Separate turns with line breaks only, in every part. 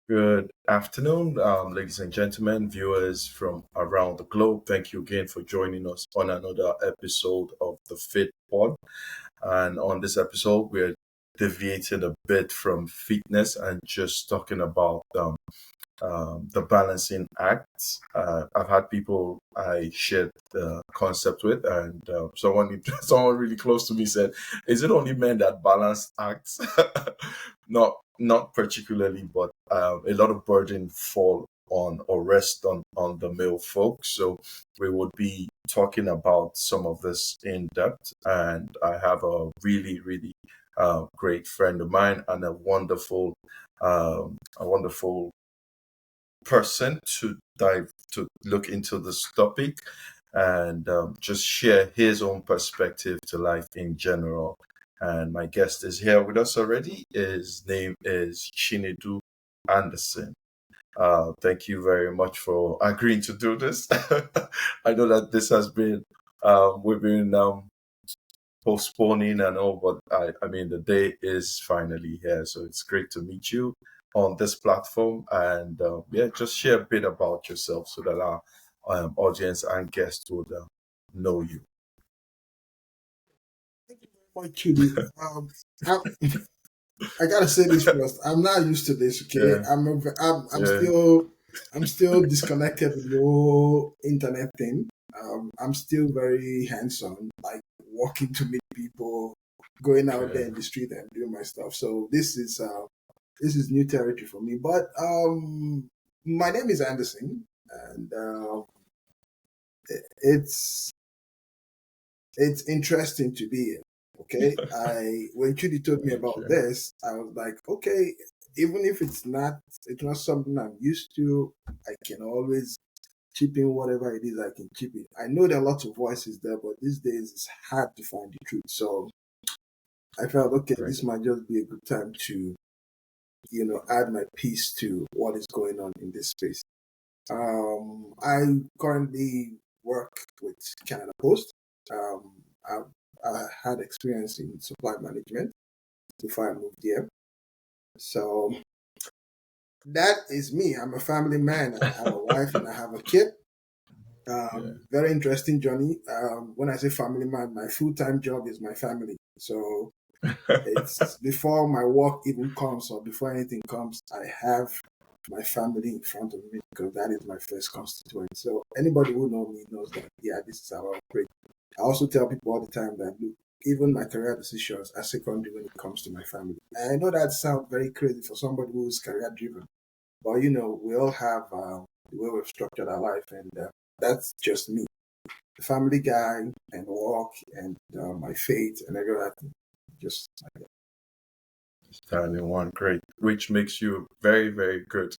Good afternoon, ladies and gentlemen, viewers from around the globe. Thank you again for joining us on another episode of the Fit Pod. And on this episode, we're deviating a bit from fitness and just talking about the balancing act. I've had people I shared the concept with, and someone really close to me said, "Is it only men that balance acts?" Not particularly, but a lot of burden fall on or rest on the male folks. So we would be talking about some of this in depth, and I have a really great friend of mine and a wonderful person to dive to look into this topic and just share his own perspective to life in general. And my guest is here with us already. His name is Shinedu Anderson. Thank you very much for agreeing to do this. I know that this has been we've been postponing and all, but I mean, the day is finally here. So it's great to meet you on this platform. And yeah, just share a bit about yourself so that our audience and guests would know you.
Thank you very much, Chidi. I, I gotta say this first. I'm not used to this. Okay,
Yeah,
I'm
yeah,
still disconnected with the whole internet thing. I'm still very hands-on, like walking to meet people, going out there
yeah.
in the street and doing my stuff. So this is new territory for me. But my name is Anderson, and it's it's interesting to be here. Okay, I when Judy told me
Thank
about
you.
this, I was like, okay, even if it's not something I'm used to, I can always chip in whatever it is I can chip in. I know there are lots of voices there, but these days it's hard to find the truth. So I felt okay,
Great.
this might just be a good time to add my piece to what is going on in this space. I currently work with Canada Post. I, I had experience in supply management before I moved here. So that is me. I'm a family man. I have a wife and I have a kid.
Yeah.
Very interesting journey. When I say family man, my full time job is my family. So it's before my work even comes or before anything comes, I have my family in front of me because that is my first constituent. So anybody who knows me knows that, yeah, this is how I operate. I also tell people all the time that, look, even my career decisions are secondary when it comes to my family. And I know that sounds very crazy for somebody who's career driven, but we all have the way we've structured our life, and that's just me, the family guy, and work, and my faith, and everything. Just
Standing one, great, which makes you a very good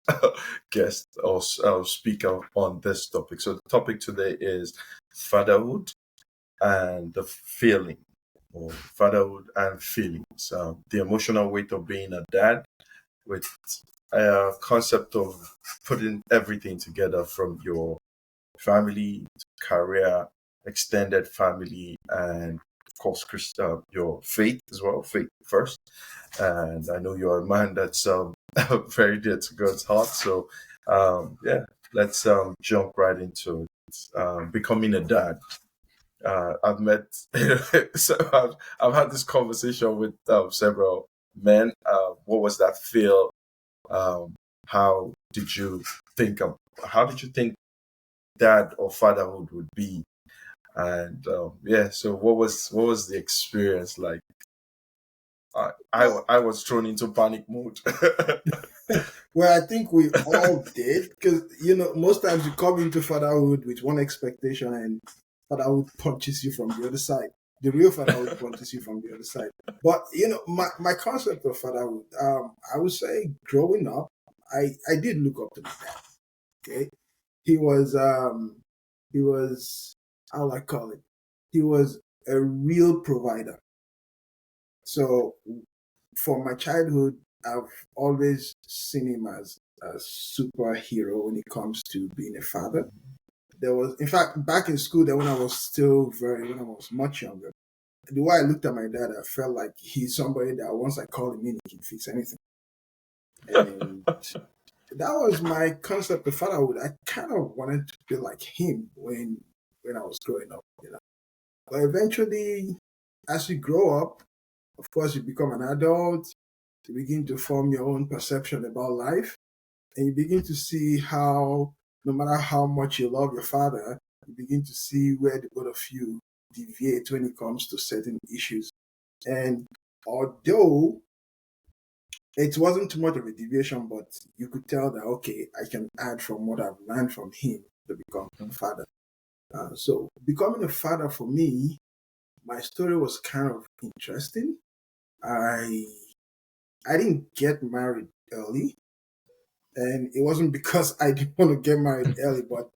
guest or speaker on this topic. So the topic today is fatherhood and the feeling, or fatherhood and feelings, the emotional weight of being a dad, with a concept of putting everything together from your family, career, extended family, and of course, your faith as well, faith first. And I know you're a man that's very dear to God's heart. So, yeah, let's jump right into it. Becoming a dad. I've met, so I've had this conversation with several men. What was that feel? Um, how did you think of? How did you think dad or fatherhood would be? And yeah, so what was the experience like?
well,
I was thrown into panic mode.
well, I think we all did because most times you come into fatherhood with one expectation, and fatherhood punches you from the other side. The real fatherhood punches you from the other side. But my concept of fatherhood, I would say, growing up, I did look up to my dad. Okay, he was he was how I call it. He was a real provider. So from my childhood, I've always seen him as a superhero when it comes to being a father. There was, in fact, back in school, then when I was much younger, the way I looked at my dad, I felt like he's somebody that once I call him in, he can fix anything. And that was my concept of fatherhood. I kind of wanted to be like him when I was growing up, you know. But eventually, as you grow up, of course, you become an adult. You begin to form your own perception about life, and you begin to see how, no matter how much you love your father, you begin to see where the both of you deviate when it comes to certain issues. And although it wasn't too much of a deviation, but you could tell that, okay, I can add from what I've learned from him to become a father. So becoming a father for me, my story was kind of interesting. I I didn't get married early, and it wasn't because I didn't want to get married early, but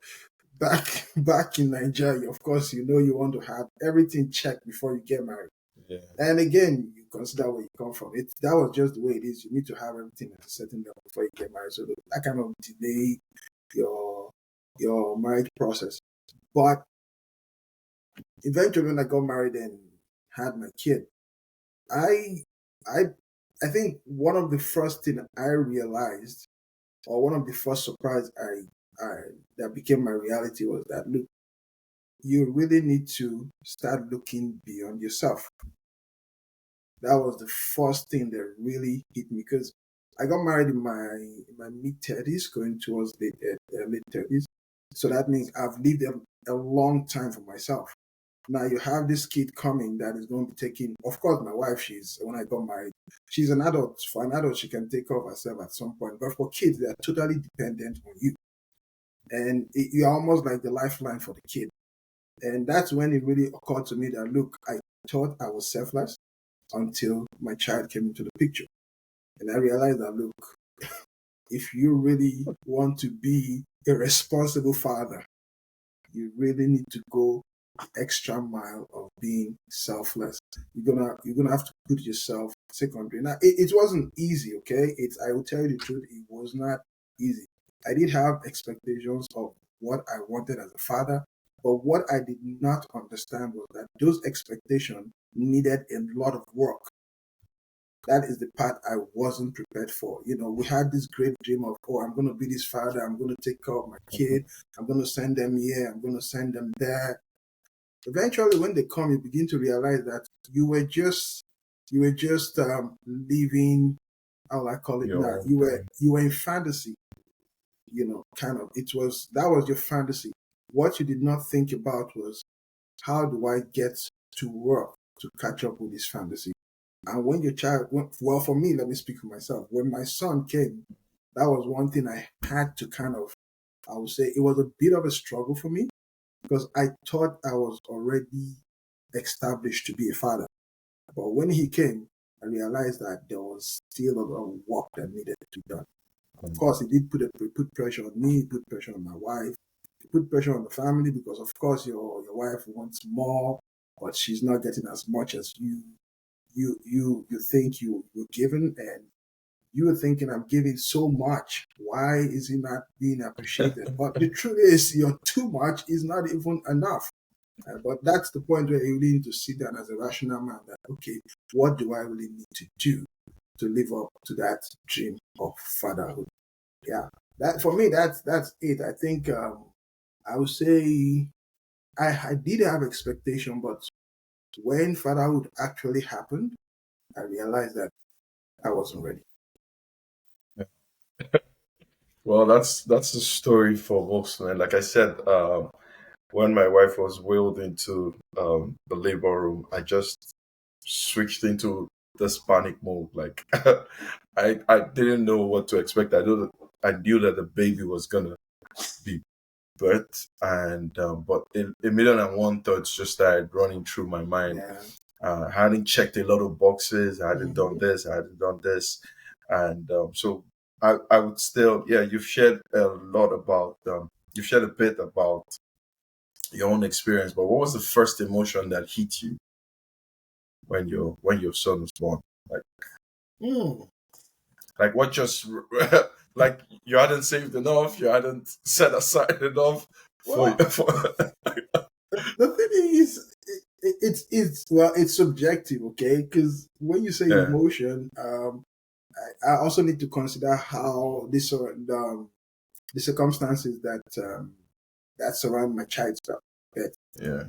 back in Nigeria, of course, you know you want to have everything checked before you get married.
Yeah.
And again, you consider where you come from. That was just the way it is. You need to have everything at a certain level before you get married. So that kind of delay your marriage process. But eventually, when I got married and had my kid, I I I think one of the first thing I realized, or one of the first surprise I that became my reality, was that, look, you really need to start looking beyond yourself. That was the first thing that really hit me, because I got married in my mid 30s, going towards late 30s. So that means I've lived a long time for myself. Now you have this kid coming that is going to be taking. Of course, my wife, she's when I got married, she's an adult. For an adult, she can take care of herself at some point. But for kids, they are totally dependent on you, and you're almost like the lifeline for the kid. And that's when it really occurred to me that, look, I thought I was selfless until my child came into the picture. And I realized that, look, if you really want to be a responsible father, you really need to go the extra mile of being selfless. You're gonna have to put yourself secondary. Now it wasn't easy, okay? I will tell you the truth, it was not easy. I did have expectations of what I wanted as a father, but what I did not understand was that those expectations needed a lot of work. That is the part I wasn't prepared for. You know, we had this great dream of, oh, I'm going to be this father. I'm going to take care of my kid. I'm going to send them here. I'm going to send them there. Eventually, when they come, you begin to realize that you were just living. How will I call it now?
Your own
You were in fantasy. You know, kind of. That was your fantasy. What you did not think about was, how do I get to work to catch up with this fantasy? And when your child, well, for me, let me speak for myself. When my son came, that was one thing I had to kind of, I would say it was a bit of a struggle for me, because I thought I was already established to be a father. But when he came, I realized that there was still a lot of work that needed to be done. Of
thing.
course, it put pressure on me, it put pressure on my wife, it put pressure on the family, because of course your wife wants more, but she's not getting as much as you think you're given, and you were thinking, I'm giving so much, why is it not being appreciated? But the truth is, your too much is not even enough. But that's the point where you really need to sit down as a rational man, that, okay, what do I really need to do to live up to that dream of fatherhood? Yeah, that for me, that's it. I think I would say I did have expectation, but when fatherhood actually happened, I realized that I wasn't ready.
Well, that's the story for most men. Like I said, when my wife was wheeled into the labor room, I just switched into this panic mode. Like I didn't know what to expect. I knew that the baby was gonna be birthed, and but a million and one thoughts just started running through my mind.
Yeah.
I hadn't checked a lot of boxes. I hadn't done
Mhm.
this. I hadn't done this, and so I would still, yeah. You've shared a lot about you've shared a bit about your own experience, but what was the first emotion that hit you when your son was born? Like
Mm.
like what just like you hadn't saved enough, you hadn't set aside enough for
Well,
for
the thing is, it's well, it's subjective, okay? Because when you say
yeah.
emotion, I also need to consider how the circumstances that surround my child's birth.
Yeah.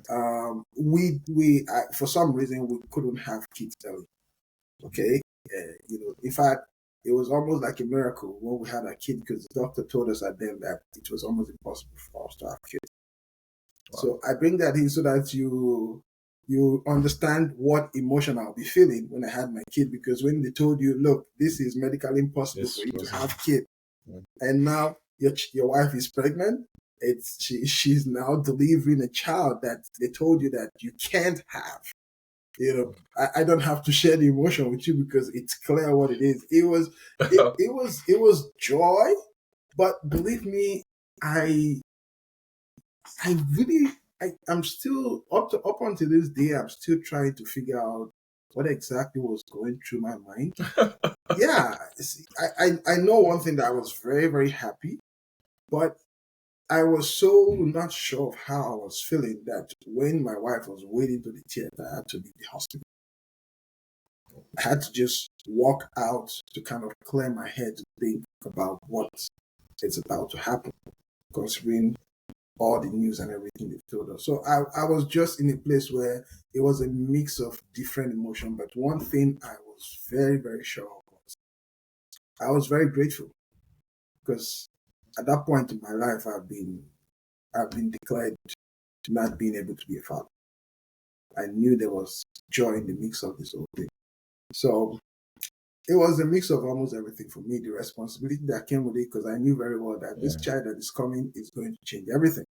For some reason we couldn't have kids early. Okay, in fact, it was almost like a miracle when we had a kid because the doctor told us at then that it was almost impossible for us to have kids.
Wow.
So I bring that in so that you understand what emotion I'll be feeling when I had my kid, because when they told you, look, this is medically impossible
Yes,
for you to
possible.
have kid,
Yeah.
and now your wife is pregnant, she's now delivering a child that they told you that you can't have. I don't have to share the emotion with you because it's clear what it is. It was joy, but believe me, I I really, I'm still up until this day. I'm still trying to figure out what exactly was going through my mind. Yeah, see, I know one thing, that I was very very happy, but I was so not sure of how I was feeling that when my wife was waiting to the theater, I had to leave the hospital. I had to just walk out to kind of clear my head to think about what is about to happen, considering all the news and everything they told us. So I was just in a place where it was a mix of different emotions. But one thing I was very, very sure of was I was very grateful, because at that point in my life I've been declared not being able to be a father. I knew there was joy in the mix of this whole thing. So it was a mix of almost everything for me. The responsibility that came with it, because I knew very well that this
Yeah.
child that is coming is going to change everything.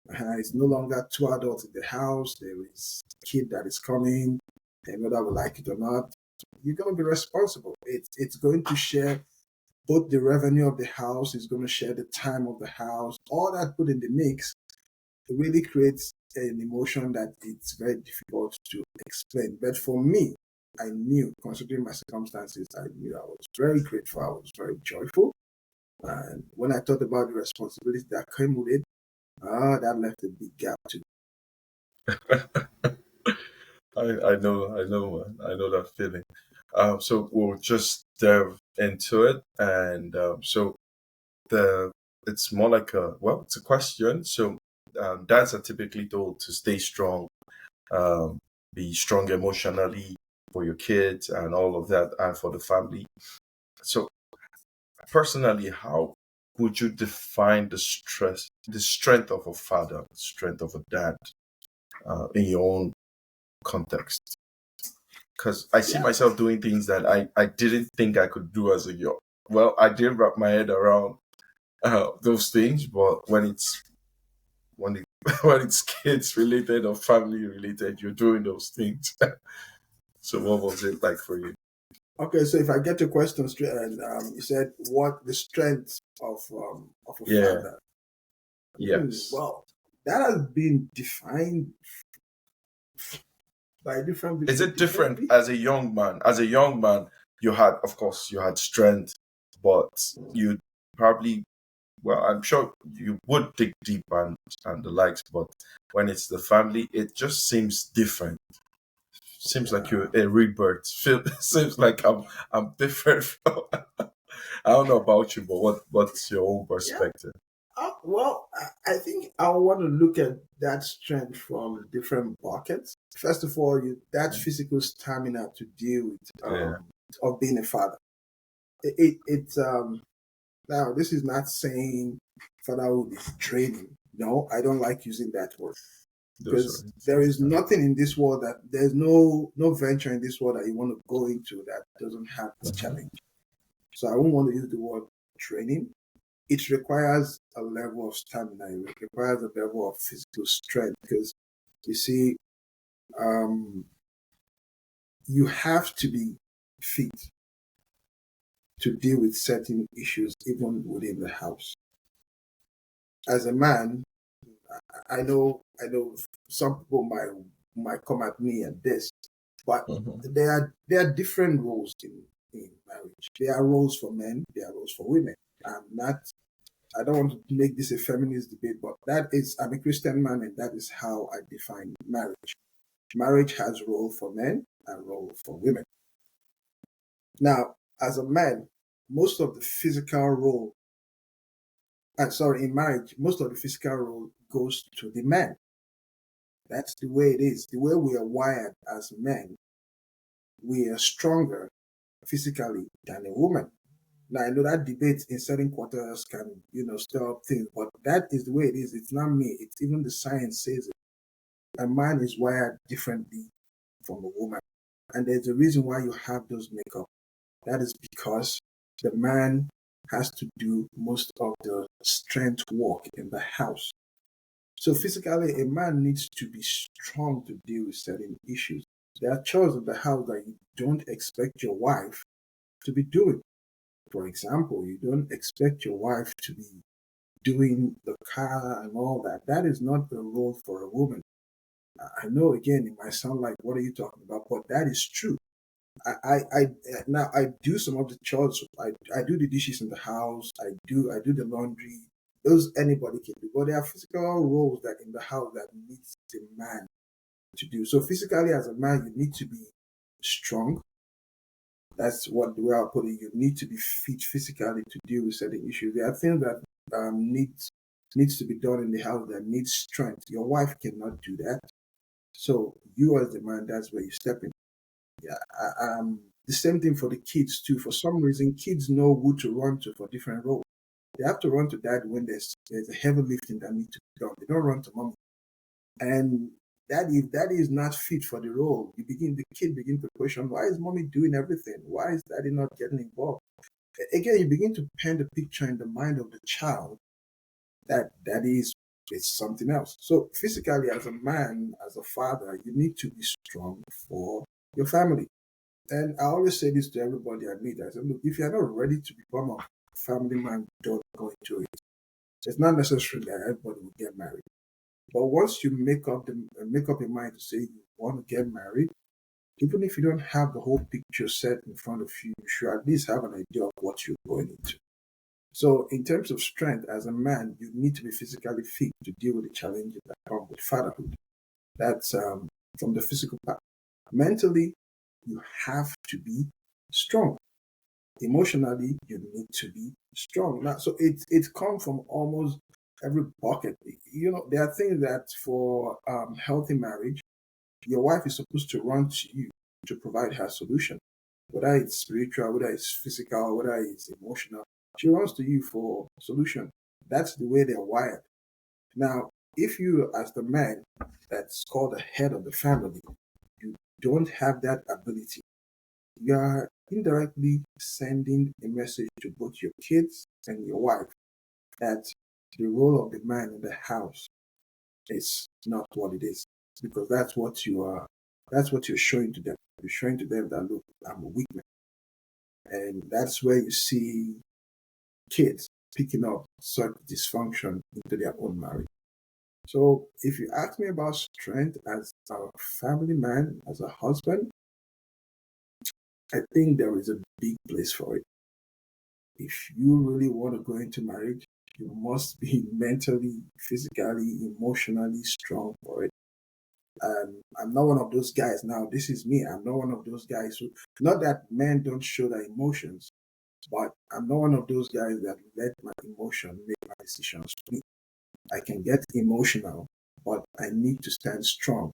It's no longer two adults in the house. There is a kid that is coming, and whether we like it or not, you're going to be responsible. It's going to share both the revenue of the house, it's going to share the time of the house. All that put in the mix, it really creates an emotion that it's very difficult to explain. But for me, I knew, considering my circumstances, I knew I was very grateful. I was very joyful. And when I thought about the responsibility that came with it, that left a big gap too.
I know that feeling. So we'll just delve into it, and so the it's more like it's a question. So dads are typically told to stay strong, um, be strong emotionally for your kids and all of that, and for the family. So personally, how would you define the strength of a father, the strength of a dad, in your own context? Because I see
Yeah.
myself doing things that I didn't think I could do as a young. Well, I didn't wrap my head around those things, but when it when it's kids related or family related, you're doing those things. So what was it like for you?
Okay, so if I get your question straight, and you said what the strength of a
Yeah.
father.
Yes.
Well, that has been defined by different
Is
people
it different
differently.
as a young man? As a young man, you had, of course, you had strength, but you probably, well, I'm sure you would dig deep and the likes, but when it's the family, it just seems different. Seems like
Yeah.
you're a rebirth. Seems like I'm different from. I don't know about you, but what's your own
Yeah.
perspective?
Well, I think I want to look at that strength from different buckets. First of all, that physical stamina to deal with
Yeah,
of being a father. It's now, this is not saying fatherhood is draining. No, I don't like using that word,
those are
because there is nothing in this world, that there's no venture in this world that you want to go into that doesn't have its
Mhm.
challenge. So I won't want to use the word training. It requires a level of stamina. It requires a level of physical strength, because you see, um, you have to be fit to deal with certain issues even within the house. As a man, I know some people might come at me at this, but
Mhm.
there are different roles in marriage. There are roles for men, there are roles for women. I don't want to make this a feminist debate, but I'm a Christian man, and that is how I define marriage. Marriage has role for men and role for women. Now, as a man, most of the physical role, sorry, in marriage, most of the physical role goes to the man. That's the way it is. The way we are wired as men, we are stronger physically than a woman. Now I know that debate in certain quarters can, stir up things, but that is the way it is. It's not me. It's even the science says it. A man is wired differently from a woman. And there's a reason why you have those makeup. That is because the man has to do most of the strength work in the house. So physically, a man needs to be strong to deal with certain issues. There are chores in the house that you don't expect your wife to be doing. For example, you don't expect your wife to be doing the car and all that. That is not the role for a woman. I know again it might sound like what are you talking about, but that is true. I now I do some of the chores. I do the dishes in the house. I do the laundry. Those anybody can do, but there are physical roles that in the house that needs the man to do. So physically, as a man, you need to be strong. That's what the way I put it. You need to be fit physically to deal with certain issues. There are things that needs to be done in the house that needs strength. Your wife cannot do that. So you as the man, that's where you step in. Yeah, the same thing for the kids too. For some reason, kids know who to run to for different roles. They have to run to dad when there's a heavy lifting that needs to be done. They don't run to mom. And that if that is not fit for the role, the kid begin to question, why is mommy doing everything? Why is daddy not getting involved? Again, you begin to paint a picture in the mind of the child that is it's something else. So physically, as a man, as a father, you need to be strong for your family. And I always say this to everybody I meet. I say, look, if you're not ready to become a family man, don't go into it. It's not necessary that everybody will get married. But once you make up your mind to say you want to get married, even if you don't have the whole picture set in front of you, you should at least have an idea of what you're going into. So, in terms of strength, as a man, you need to be physically fit to deal with the challenges that come with fatherhood. That's from the physical part. Mentally, you have to be strong. Emotionally, you need to be strong. Now, so it comes from almost every bucket. There are things that for healthy marriage, your wife is supposed to run to you to provide her solution, whether it's spiritual, whether it's physical, whether it's emotional. She runs to you for solution. That's the way they're wired. Now, if you, as the man that's called the head of the family, you don't have that ability, you are indirectly sending a message to both your kids and your wife that the role of the man in the house is not what it is. Because that's what you're showing to them. You're showing to them that look, I'm a weak man. And that's where you see kids picking up such dysfunction into their own marriage. So if you ask me about strength as a family man, as a husband, I think there is a big place for it. If you really want to go into marriage, you must be mentally, physically, emotionally strong for it. I'm not one of those guys. Now, this is me. I'm not one of those guys who, not that men don't show their emotions, but I'm not one of those guys that let my emotion make my decisions for me. I can get emotional, but I need to stand strong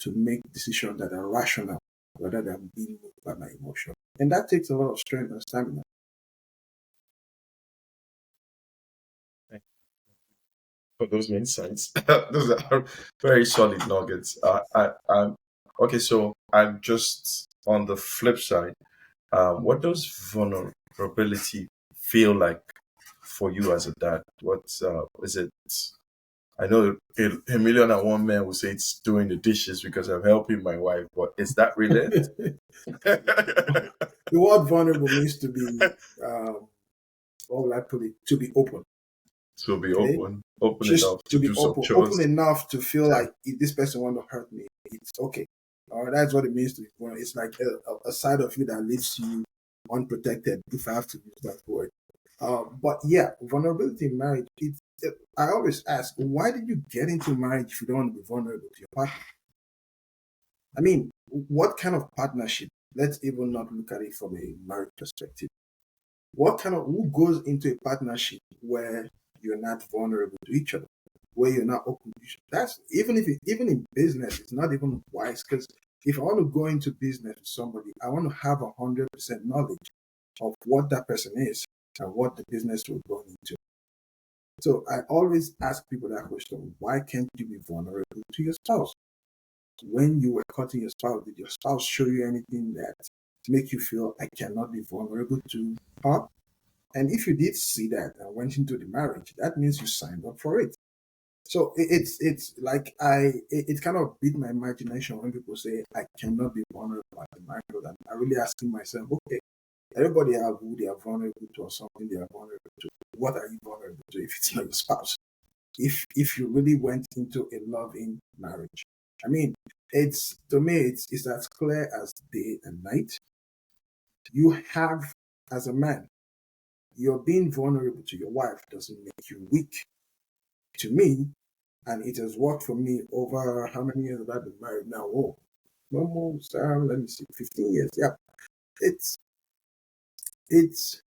to make decisions that are rational rather than being moved by my emotion. And that takes a lot of strength and stamina.
For those insights. Those are very solid nuggets. Okay, so I'm just on the flip side. What does vulnerability feel like for you as a dad? What is it? I know a million and one men will say it's doing the dishes because I'm helping my wife, but is that really
The word vulnerable means to be, what will I put it, to be open.
to be
Okay,
open
just
enough
to
to
be
do some
open
chores?
enough to feel
Yeah.
like if this person want to hurt me, it's okay. Or that's what it means to be vulnerable. It's like a side of you that leaves you unprotected, if I have to use that word. But yeah, vulnerability in marriage. I always ask, why did you get into marriage if you don't want to be vulnerable to your partner? I mean, what kind of partnership let's even not look at it from a marriage perspective. Who goes into a partnership where you're not vulnerable to each other, where you're not open to each other? That's even in business, it's not even wise because if I want to go into business with somebody, I want to have 100% knowledge of what that person is and what the business will go into. So I always ask people that question: why can't you be vulnerable to your spouse? When you were cutting your spouse, did your spouse show you anything that make you feel I cannot be vulnerable to her? And if you did see that and went into the marriage, that means you signed up for it. So it's like it kind of beat my imagination when people say I cannot be vulnerable at the marriage. And I really asking myself, okay, everybody have who they are vulnerable to or something they are vulnerable to. What are you vulnerable to if it's not your spouse? If you really went into a loving marriage, I mean, it's to me it's as clear as day and night. You have as a man, you're being vulnerable to your wife doesn't make you weak. To me, and it has worked for me over how many years have I been married now? Oh, almost let me see, 15 years. Yeah, it's it's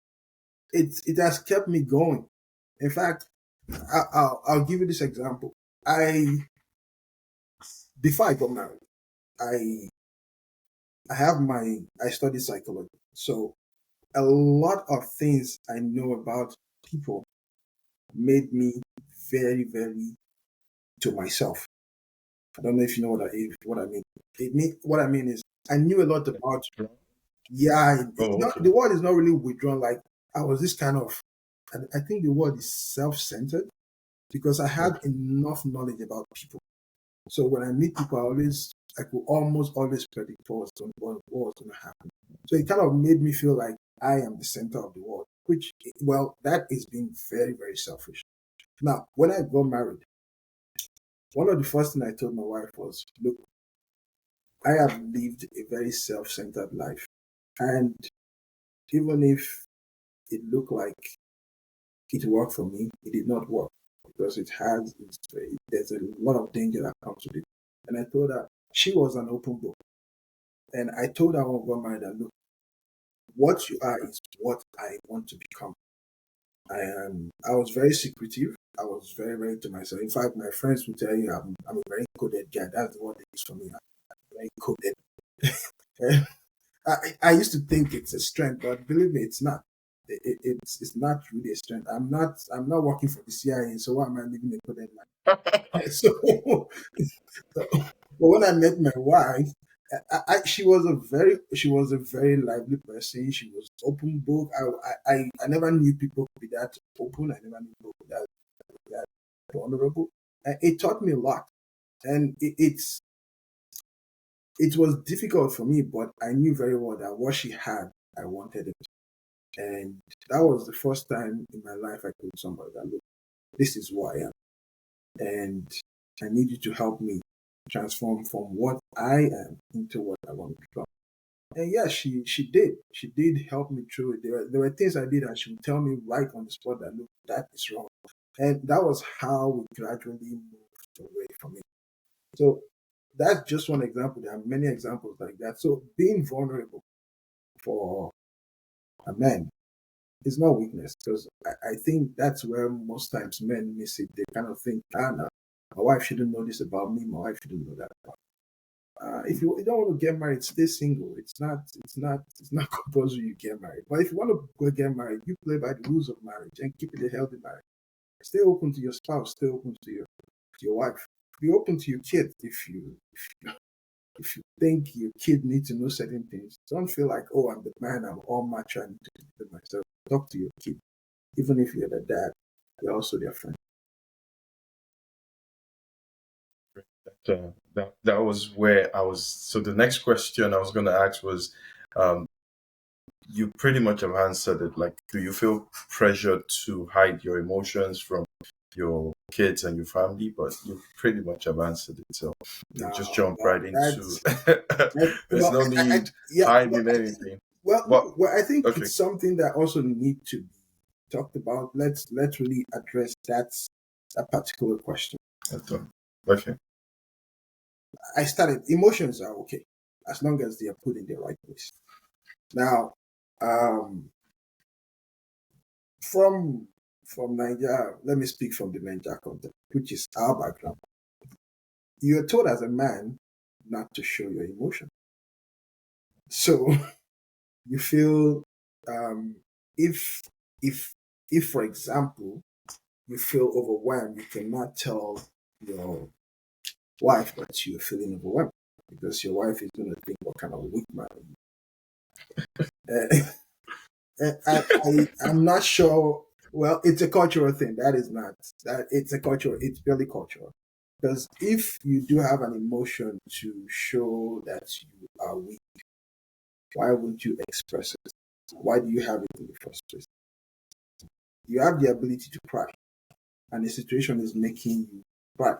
it has kept me going. In fact, I'll give you this example. I Before I got married, I I study psychology, so a lot of things I know about people made me very to myself. I don't know if you know what I mean. What I mean is I knew a lot about. Yeah,
Oh,
not
okay.
the word is not really withdrawn. Like I was this kind of. I think the word is self-centered because I had
Okay.
enough knowledge about people. So when I meet people, I could almost always predict what was going to happen. So it kind of made me feel like I am the center of the world, which, well, that is being very selfish. Now, when I got married, one of the first things I told my wife was, look, I have lived a very self-centered life. And even if it looked like it worked for me, it did not work because there's a lot of danger that comes with it. And I told her she was an open book. And I told her when we got married that look, what you are is what I want to become. I was very secretive. I was very to myself. In fact, my friends will tell you I'm a very coded guy. That's the word they use for me. I'm very coded. I used to think it's a strength, but believe me, it's not. It's not really a strength. I'm not working for the CIA, so why am I living a coded life? So, but when I met my wife, she was a very lively person. She was open book. I never knew people could be that open. I never knew people could be that vulnerable. And it taught me a lot. And it was difficult for me, but I knew very well that what she had, I wanted it. And that was the first time in my life I told somebody that look, this is who I am. And I need you to help me transform from what I am into what I want to become. And yeah, she did. She did help me through it. There were things I did and she would tell me right on the spot that look, that is wrong. And that was how we gradually moved away from it. So that's just one example. There are many examples like that. So being vulnerable for a man is not weakness because I think that's where most times men miss it. They kind of think, no, my wife shouldn't know this about me. My wife shouldn't know that about if you don't want to get married, stay single. It's not compulsory you get married. But if you want to go get married, you play by the rules of marriage and keep it a healthy marriage. Stay open to your spouse. Stay open to your wife. Be open to your kid if you think your kid needs to know certain things. Don't feel like, oh, I'm the man. I'm all mature. I need to do it myself. Talk to your kid, even if you're the dad. You're also their friend.
That was where I was. So the next question I was going to ask was, um, you pretty much have answered it. Like, do you feel pressure to hide your emotions from your kids and your family? But you pretty much have answered it. So we'll just
No,
jump right into.
that's
There's no need
yeah.
hiding anything.
Well,
But
well, I think
okay,
it's something that also need to be talked about. Let's really address that particular question.
that's all. Okay.
I started emotions are okay. as long as they are put in the right place. Now, um, from Nigeria, let me speak from the Nigeria context, which is our background. You're told as a man not to show your emotion. So you feel um, if if if for example you feel overwhelmed, you cannot tell your wife that you're feeling overwhelmed because your wife is going to think what kind of weak man are you. I'm not sure. Well, it's a cultural thing. That is not that. It's a cultural. It's purely cultural. Because if you do have an emotion to show that you are weak, why wouldn't you express it? Why do you have it in the first place? You have the ability to cry, and the situation is making you cry.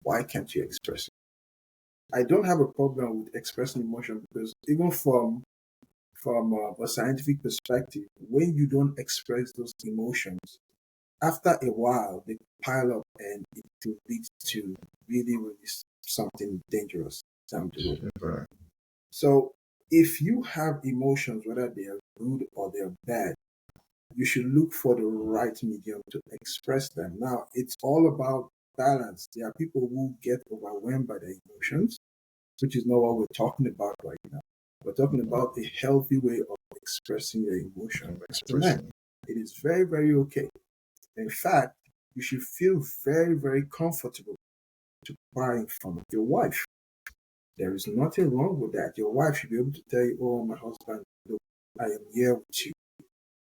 Why can't you express it? I don't have a problem with expressing emotion because even from a scientific perspective, when you don't express those emotions, after a while they pile up and it will lead to really something dangerous down the road.
Right.
So if you have emotions, whether they are good or they're bad, you should look for the right medium to express them. Now it's all about balance. There are people who get overwhelmed by their emotions, which is not what we're talking about right now. We're talking about a healthy way of expressing your emotion as a man.
Expression.
It is very, very okay. In fact, you should feel very, very comfortable to cry in front of your wife. There is nothing wrong with that. Your wife should be able to tell you, oh, my husband, look, I am here with you.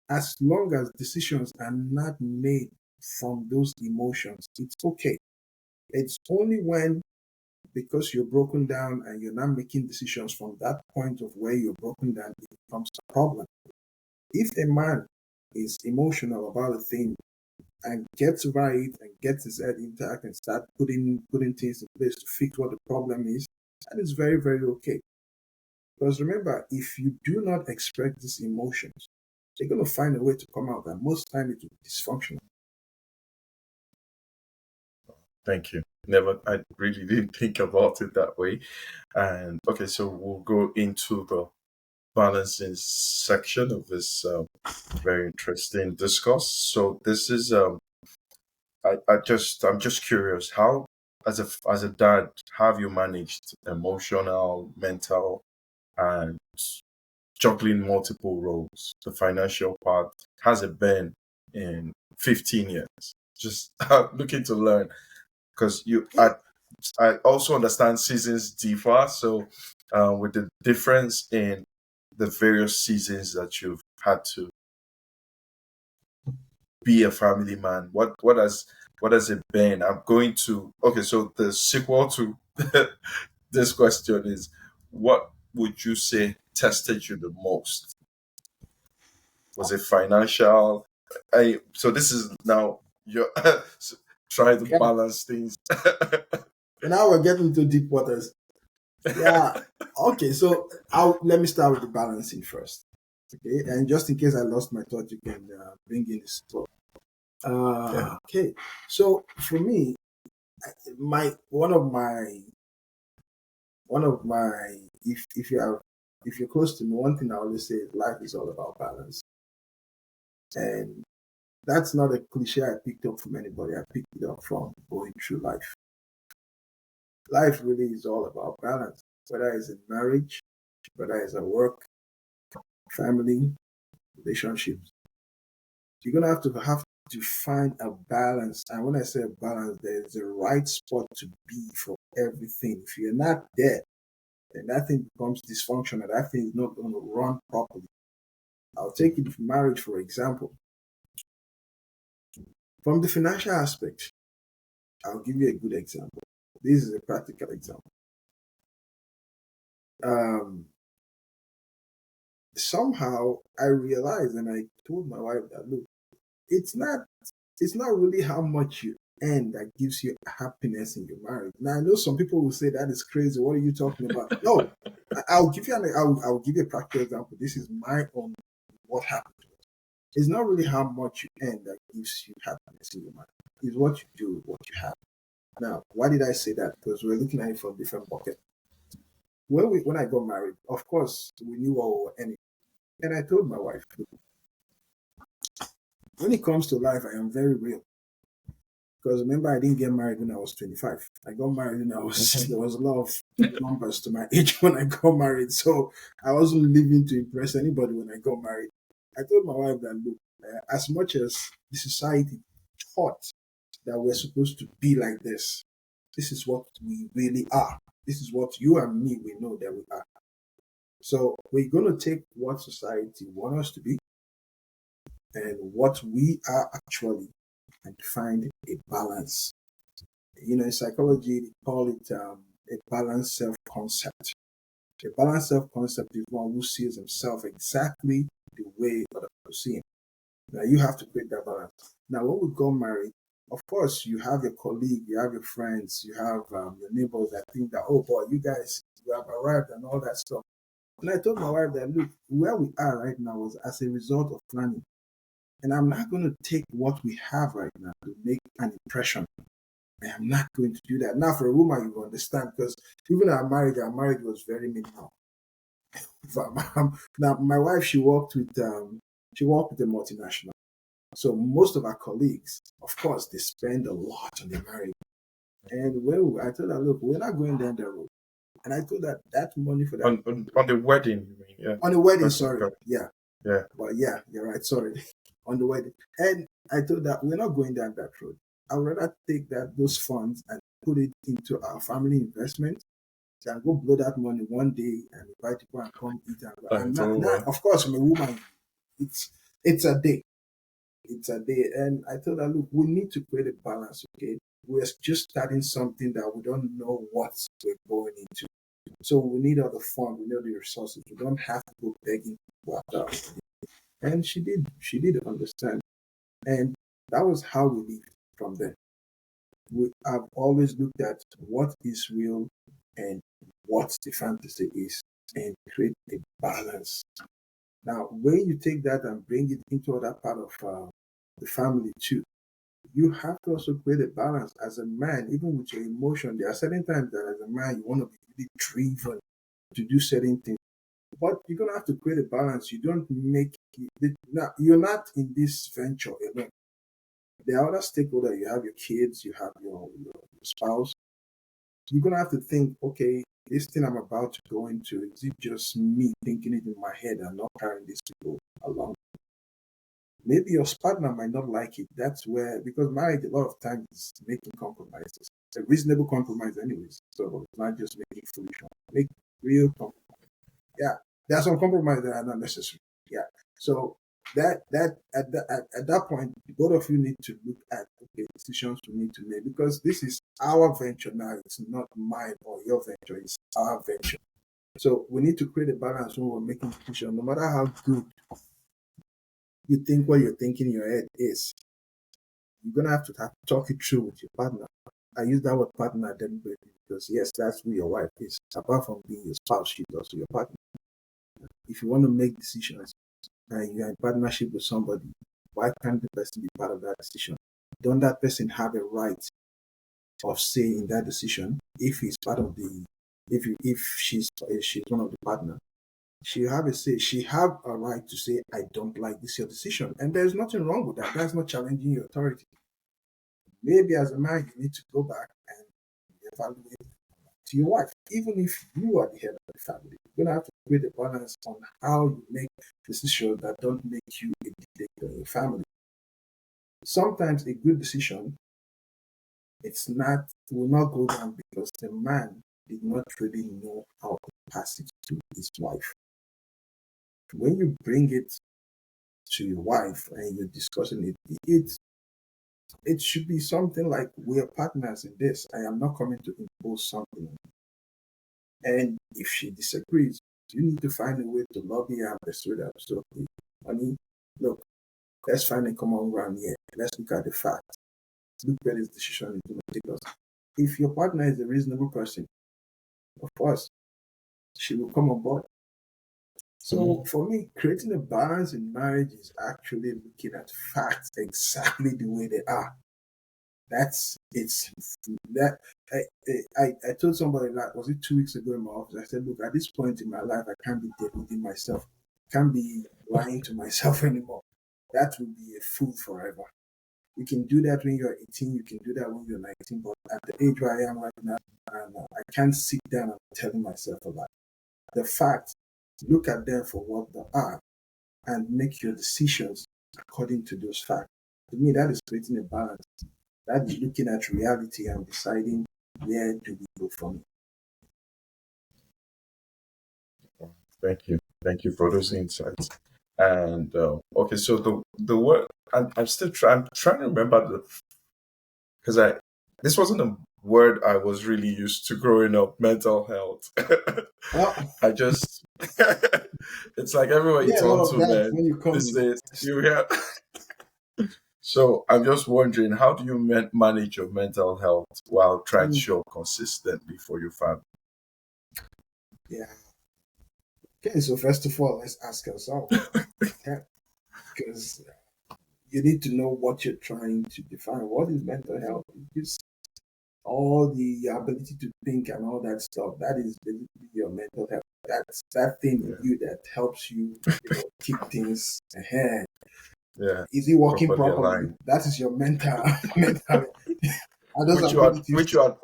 As long as decisions are not made from those emotions, it's okay. It's only when, because you're broken down and you're not making decisions from that point of where you're broken down, it becomes a problem. If a man is emotional about a thing and gets right and gets his head intact and start putting things in place to fix what the problem is, that is very, very okay. Because remember, if you do not express these emotions, they're going to find a way to come out, and most times it will be dysfunctional.
Thank you. Never, I really didn't think about it that way. And okay, so we'll go into the balancing section of this very interesting discourse. So this is I'm just curious how as a dad have you managed emotional, mental, and juggling multiple roles? The financial part has it been in 15 years? Just looking to learn because I also understand seasons differ. So with the difference in the various seasons that you've had to be a family man, what has it been? I'm going to okay. So the sequel to this question is, what would you say tested you the most? Was it financial? So this is now you're trying to
Yeah.
balance things.
So now we're getting into deep waters. Yeah. Okay. So let me start with the balancing first. Okay. And just in case I lost my thought, you can bring in this thought.
Yeah.
Okay. So for me, my one of my if you're close to me, one thing I always say is life is all about balance. And that's not a cliche I picked up from anybody. I picked it up from going through life. Life really is all about balance, whether it's in marriage, whether it's at work, family, relationships. You're gonna have to find a balance. And when I say a balance, there's a right spot to be for everything. If you're not there, then that thing becomes dysfunctional. That thing is not going to run properly. I'll take it for marriage, for example. From the financial aspect, I'll give you a good example. This is a practical example. Um, Somehow I realized and I told my wife that look, it's not it's not really how much you earn that gives you happiness in your marriage. Now I know some people will say that is crazy. What are you talking about? No, I'll give you I'll give you a practical example. This is my own what happened. It's not really how much you earn that gives you happiness in your marriage. It's what you do with what you have. Now, why did I say that? Because we're looking at it from different buckets. when I got married, of course, we knew what we were earning. And I told my wife, when it comes to life, I am very real. Because remember, I didn't get married when I was 25. I got married when I was, there was a lot of numbers to my age when I got married. So I wasn't living to impress anybody when I got married. I told my wife that, look, as much as the society taught that we're supposed to be like this is what we really are. This is what you and me, we know that we are. So we're going to take what society wants us to be and what we are actually and find a balance. In psychology, they call it a balanced self concept. A balanced self concept is one who sees himself exactly the way other people see him. Now, you have to create that balance. Now, when we got married, of course, you have your colleague, you have your friends, you have your neighbors that think that, oh boy, you guys, you have arrived and all that stuff. And I told my wife that, look, where we are right now was as a result of planning. And I'm not going to take what we have right now to make an impression. I am not going to do that. Now, for a woman, you understand, because even our marriage was very minimal. Now, my wife, she worked with a multinational. So most of our colleagues, of course, they spend a lot on their marriage. And I told her, look, we're not going down that road. And I told her that money for that
On the wedding, you mean? Yeah.
on the wedding,
That's
sorry,
okay.
yeah,
Yeah.
but yeah, you're right, sorry, on the wedding. And I told her we're not going down that road. I'd rather take those funds and put it into our family investment than go blow that money one day and invite people and come eat and go.
And
And
it's
not,
over.
of course, I'm a woman. It's it's a day. It's a day. And I told her, look, we need to create a balance, okay? We're just starting something that we don't know what we're going into. So we need all the fund, we need the resources. We don't have to go begging for that. And she did understand. And that was how we lived from there. We have always looked at what is real and what the fantasy is and create a balance. Now, when you take that and bring it into other part of the family too, you have to also create a balance as a man, even with your emotion. There are certain times that as a man you want to be really driven to do certain things, but you're gonna have to create a balance. You don't make it, now you're not in this venture alone. There are other stakeholders. You have your kids, you have your spouse. You're gonna have to think, okay, this thing I'm about to go into, is it just me thinking it in my head and not carrying these people along? Maybe your partner might not like it. That's where, because marriage a lot of times is making compromises. It's a reasonable compromise, anyways. So it's not just making foolish one. Make real compromise. Yeah, there are some compromises that are not necessary. Yeah. So at that point, both of you need to look at, okay, decisions we need to make, because this is our venture now. It's not mine or your venture. It's our venture. So we need to create a balance when we're making decisions, no matter how good you think what you're thinking in your head is. You're gonna have to talk it through with your partner. I use that word partner deliberately because yes, that's who your wife is. Apart from being your spouse, she's also your partner. If you want to make decisions and you're in partnership with somebody, why can't the person be part of that decision? Don't that person have a right of say in that decision if he's part of the if she's one of the partner? She have a say. She have a right to say, I don't like this your decision. And there's nothing wrong with that. That's not challenging your authority. Maybe as a man, you need to go back and evaluate to your wife. Even if you are the head of the family, you're gonna have to create a balance on how you make decisions that don't make you a dictator in your family. Sometimes a good decision, will not go down because the man did not really know how to pass it to his wife. When you bring it to your wife and you're discussing it should be something like, we are partners in this. I am not coming to impose something. And if she disagrees, you need to find a way to lobby her and persuade her. So, honey, look, let's find a common ground here. Let's look at the facts. Look where this decision is going to take us. If your partner is a reasonable person, of course, she will come on board. So for me, creating a balance in marriage is actually looking at facts exactly the way they are. That's it's that I told somebody that was it 2 weeks ago in my office. I said, look, at this point in my life, I can't be deluding myself. I can't be lying to myself anymore. That will be a fool forever. You can do that when you're 18. You can do that when you're 19. But at the age where I am right now, and I can't sit down and telling myself a lie. The fact, look at them for what they are and make your decisions according to those facts. To me, that is creating a balance. That is looking at reality and deciding where do we go from it.
Thank you for those insights. And okay, so the word I'm still trying. I'm trying to remember the because I this wasn't a word I was really used to growing up. Mental health.
Oh,
I just it's like everyone you
yeah, a lot
talk
of
to,
that
man,
when you
they
come in.
say you hear. So I'm just wondering, how do you manage your mental health while trying to
Mm,
show up consistently for your family?
yeah. Okay, so first of all, let's ask ourselves, okay, because you need to know what you're trying to define. What is mental health? It's all the ability to think and all that stuff. That is basically your mental health. That's that thing in
Yeah,
you that helps you, keep things ahead.
yeah,
Is it working
properly
properly?
aligned.
That is your mental mental. And those abilities.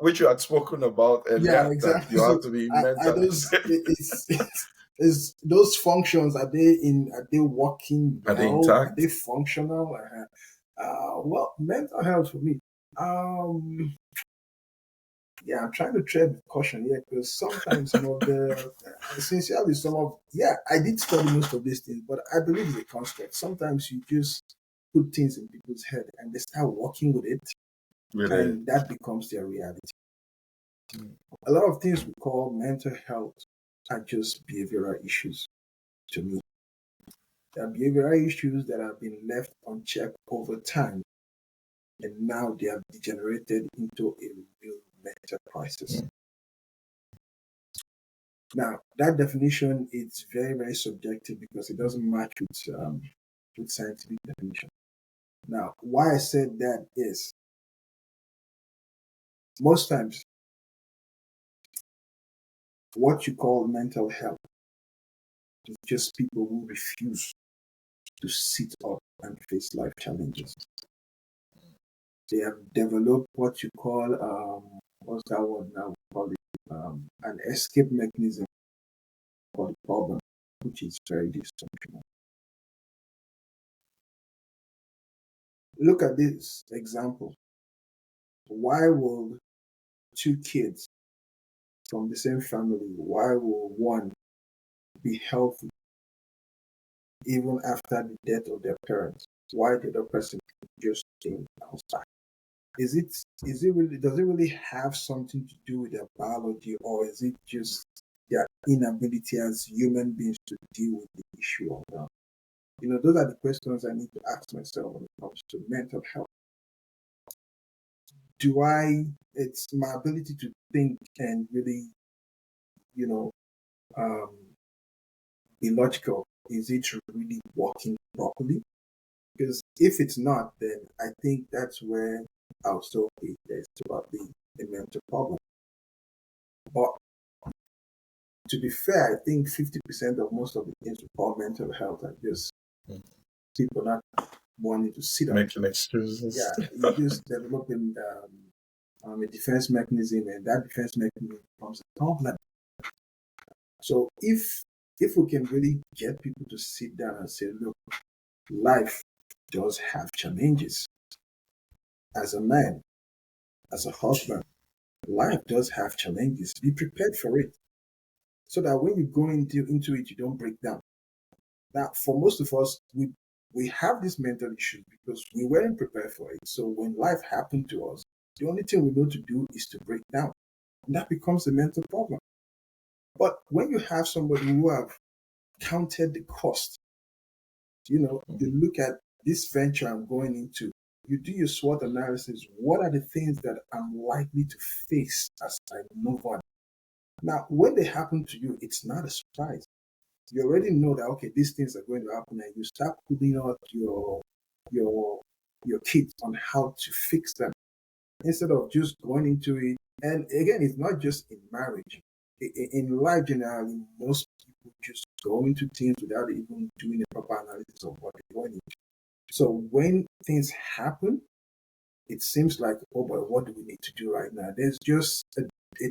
Which you had spoken about
Yeah,
earlier that
exactly.
you have
So
to be
I
mentally
those
safe.
it's is those functions, are they working
Are they
well? Are they
intact?
functional? Well, mental health for me. Um, yeah, I'm trying to tread with caution here because sometimes some of the sincerely some of I did study most of these things, but I believe it's a construct. Sometimes you just put things in people's head and they start working with it,
Really?
and that becomes their reality. A lot of things we call mental health are just behavioral issues to me. They are behavioral issues that have been left unchecked over time, and now they have degenerated into a real mental crisis.
Mm.
Now, that definition is very, very subjective because it doesn't match with scientific definition. Now, why I said that is most times what you call mental health is just people who refuse to sit up and face life challenges. They have developed what you call what's that word now? We call it an escape mechanism for the problem, which is very dysfunctional. Look at this example. Why will two kids from the same family, why will one be healthy even after the death of their parents? Why the other person just came outside? Is it really does it really have something to do with their biology, or is it just their inability as human beings to deal with the issue of that? Those are the questions I need to ask myself when it comes to mental health. Do I it's my ability to think and really, you know, um, be logical. Is it really working properly? Because if it's not, then I think that's where I'll still be. There's probably a mental problem. But to be fair, I think 50% of most of the things we call mental health are just
Mm.
people not wanting to sit up.
Making excuses.
Yeah, you just developing a defense mechanism, and that defense mechanism becomes a problem. So if we can really get people to sit down and say, look, life does have challenges. As a man, as a husband, life does have challenges. Be prepared for it so that when you go into it, you don't break down. Now, for most of us, we have this mental issue because we weren't prepared for it. So when life happened to us, the only thing we know to do is to break down. And that becomes a mental problem. But when you have somebody who have counted the cost, you look at this venture I'm going into, you do your SWOT analysis. What are the things that I'm likely to face as I move on? Now, when they happen to you, it's not a surprise. You already know that okay, these things are going to happen, and you start putting out your your kit on how to fix them. instead of just going into it. And again, it's not just in marriage. In life generally, most people just go into things without even doing a proper analysis of what they're going into. So when things happen, it seems like, oh boy, what do we need to do right now? There's just a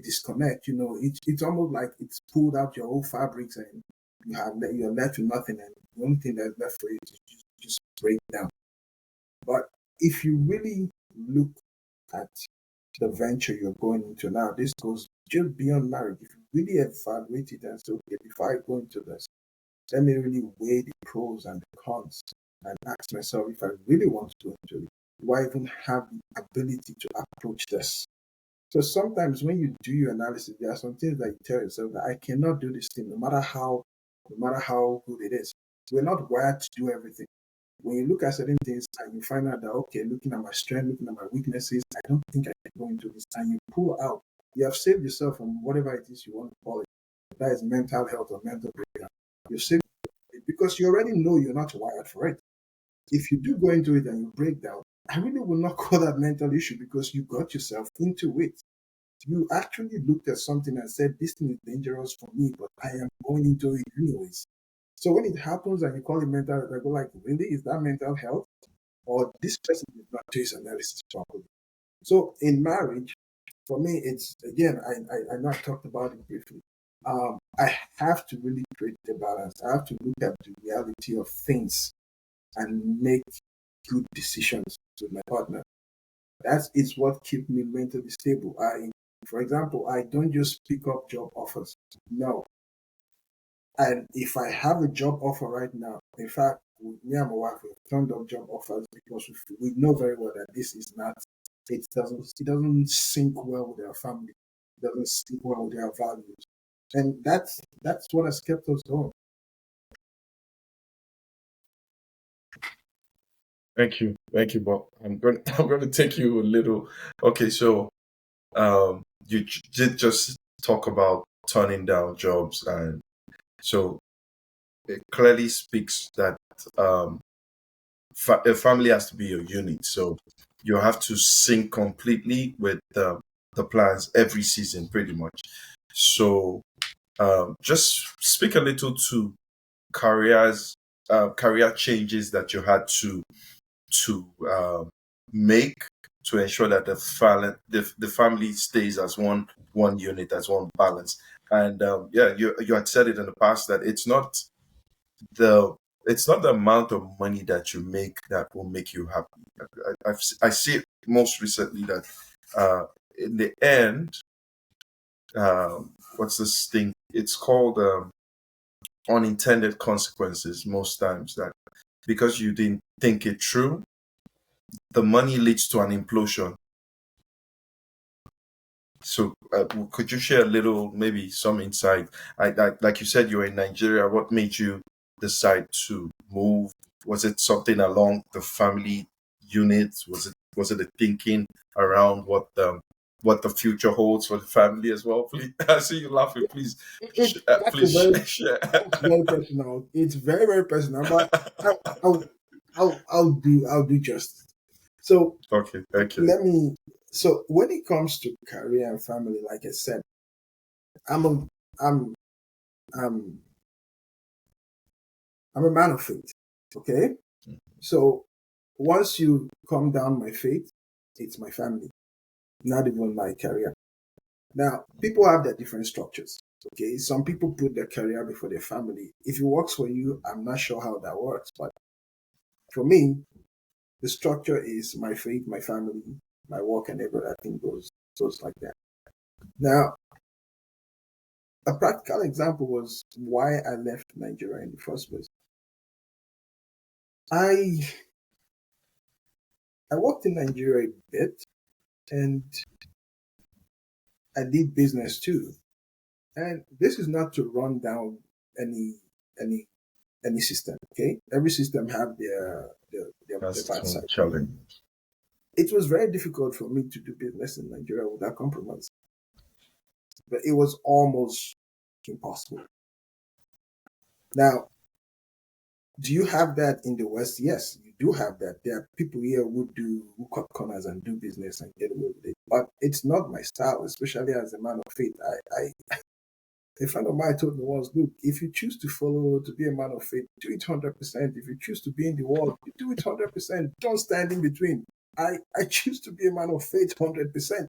disconnect. It's almost like it's pulled out your whole fabrics and you're left with nothing, and the only thing that's left for you is just break down. But if you really look at the venture you're going into now, this goes just beyond marriage. If you really evaluate it and say, okay, before I go into this, let me really weigh the pros and the cons and ask myself if I really want to go into it. Do I even have the ability to approach this? So sometimes when you do your analysis, there are some things that you tell yourself that I cannot do this thing, no matter how good it is. We're not wired to do everything. When you look at certain things and you find out that, okay, looking at my strength, looking at my weaknesses, I don't think I can go into this, and you pull out, you have saved yourself from whatever it is you want to call it. That is mental health or mental breakdown. You've saved it because you already know you're not wired for it. If you do go into it and you break down, I really will not call that mental issue because you got yourself into it. You actually looked at something and said, this thing is dangerous for me, but I am going into it anyways. So when it happens and you call it mental health, I go like, really? Is that mental health? Or this person did not do his analysis properly? So in marriage, for me, it's again, I know I talked about it briefly. I have to really create the balance. I have to look at the reality of things and make good decisions with my partner. That is what keeps me mentally stable. For example, I don't just pick up job offers. No. And if I have a job offer right now, in fact, with me and my wife, we've turned up job offers because we know very well that this is not, it doesn't sync well with our family. It doesn't sync well with our values. And that's what has kept us going.
Thank you, Bob. I'm going to take you a little. Okay, so you did just talk about turning down jobs, and so it clearly speaks that a family has to be a unit. So you have to sync completely with the plans every season, pretty much. So just speak a little to career changes that you had to make to ensure that the family stays as one unit, as one balance. And yeah, you had said it in the past that the it's not the amount of money that you make that will make you happy. I see it most recently that in the end, what's this thing? It's called unintended consequences. Most times that because you didn't think it through, the money leads to an implosion. So, could you share a little, maybe some insight? Like you said, you're in Nigeria. What made you decide to move? Was it something along the family unit? Was it a thinking around what the future holds for the family as well? Please, I see you laughing. Please,
That's a
please
very
share.
that's very personal. It's very very personal, but I'll I'll I'll do justice. So
Okay, thank you.
let me. So when it comes to career and family, like I said, I'm a I'm I'm I'm a man of faith. Okay, so once you come down my faith, it's my family, not even my career. Now people have their different structures. Okay, some people put their career before their family. If it works for you, I'm not sure how that works, but for me, the structure is my faith, my family, my work, and everything goes like that. Now, a practical example was why I left Nigeria in the first place. I I worked in Nigeria a bit, and I did business too. And this is not to run down any any any system. Okay, every system have their
That's
bad
some
side.
challenge.
It was very difficult for me to do business in Nigeria without compromise, but it was almost impossible. Now, do you have that in the West? Yes, do have that. There are people here who cut corners and do business and get away with it. But it's not my style, especially as a man of faith. A friend of mine told me once, look, if you choose to follow to be a man of faith, do it 100%. If you choose to be in the world, you do it 100%. Don't stand in between. I choose to be a man of faith 100%.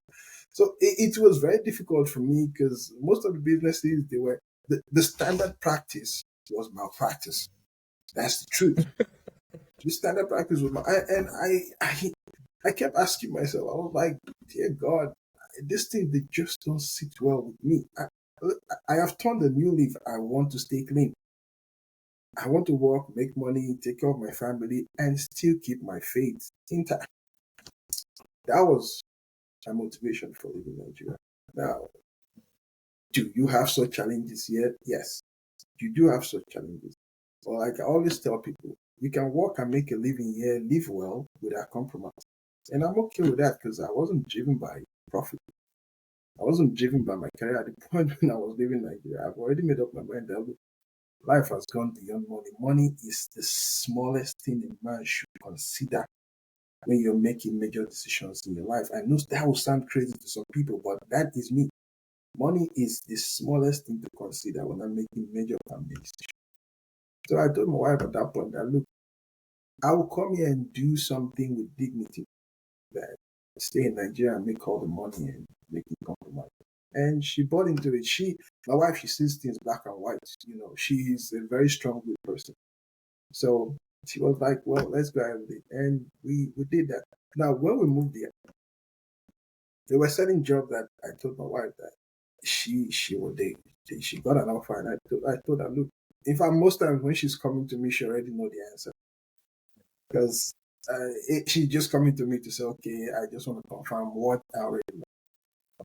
So it was very difficult for me because most of the businesses they were the standard practice was malpractice. That's the truth. The standard practice was I kept asking myself, I was like, dear God, this thing they just don't sit well with me. I have turned a new leaf. I want to stay clean. I want to work, make money, take care of my family, and still keep my faith intact. That was my motivation for living in Nigeria. Now, do you have such challenges yet? Yes, you do have such challenges. But like I always tell people, you can work and make a living here, live well without compromise. And I'm okay with that because I wasn't driven by profit. I wasn't driven by my career at the point when I was living in Nigeria. I've already made up my mind that look, life has gone beyond money. Money is the smallest thing a man should consider when you're making major decisions in your life. I know that will sound crazy to some people, but that is me. Money is the smallest thing to consider when I'm making major family decisions. So I told my wife at that point that look, I will come here and do something with dignity. That stay in Nigeria and make all the money and make it compromise. And she bought into it. My wife, she sees things black and white. You know, she's a very strong willed person. So she was like, well, let's go ahead with it. And we did that. Now, when we moved here, there were certain jobs that I told my wife that she would date. She got an offer, and I told her, look, in fact, most times when she's coming to me, she already know the answer because she's just coming to me to say, okay, I just want to confirm what I already know.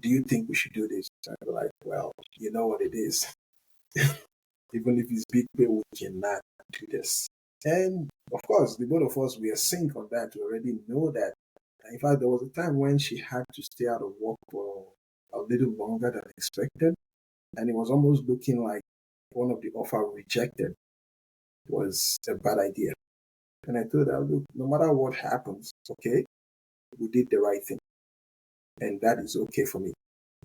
Do you think we should do this? And I'm like, well, you know what it is. Even if it's big pay, we cannot do this. And of course, the both of us, we are sync on that. We already know that. In fact, there was a time when she had to stay out of work for a little longer than expected. And it was almost looking like one of the offer rejected was a bad idea. And I told her, look, no matter what happens, okay, we did the right thing. And that is okay for me.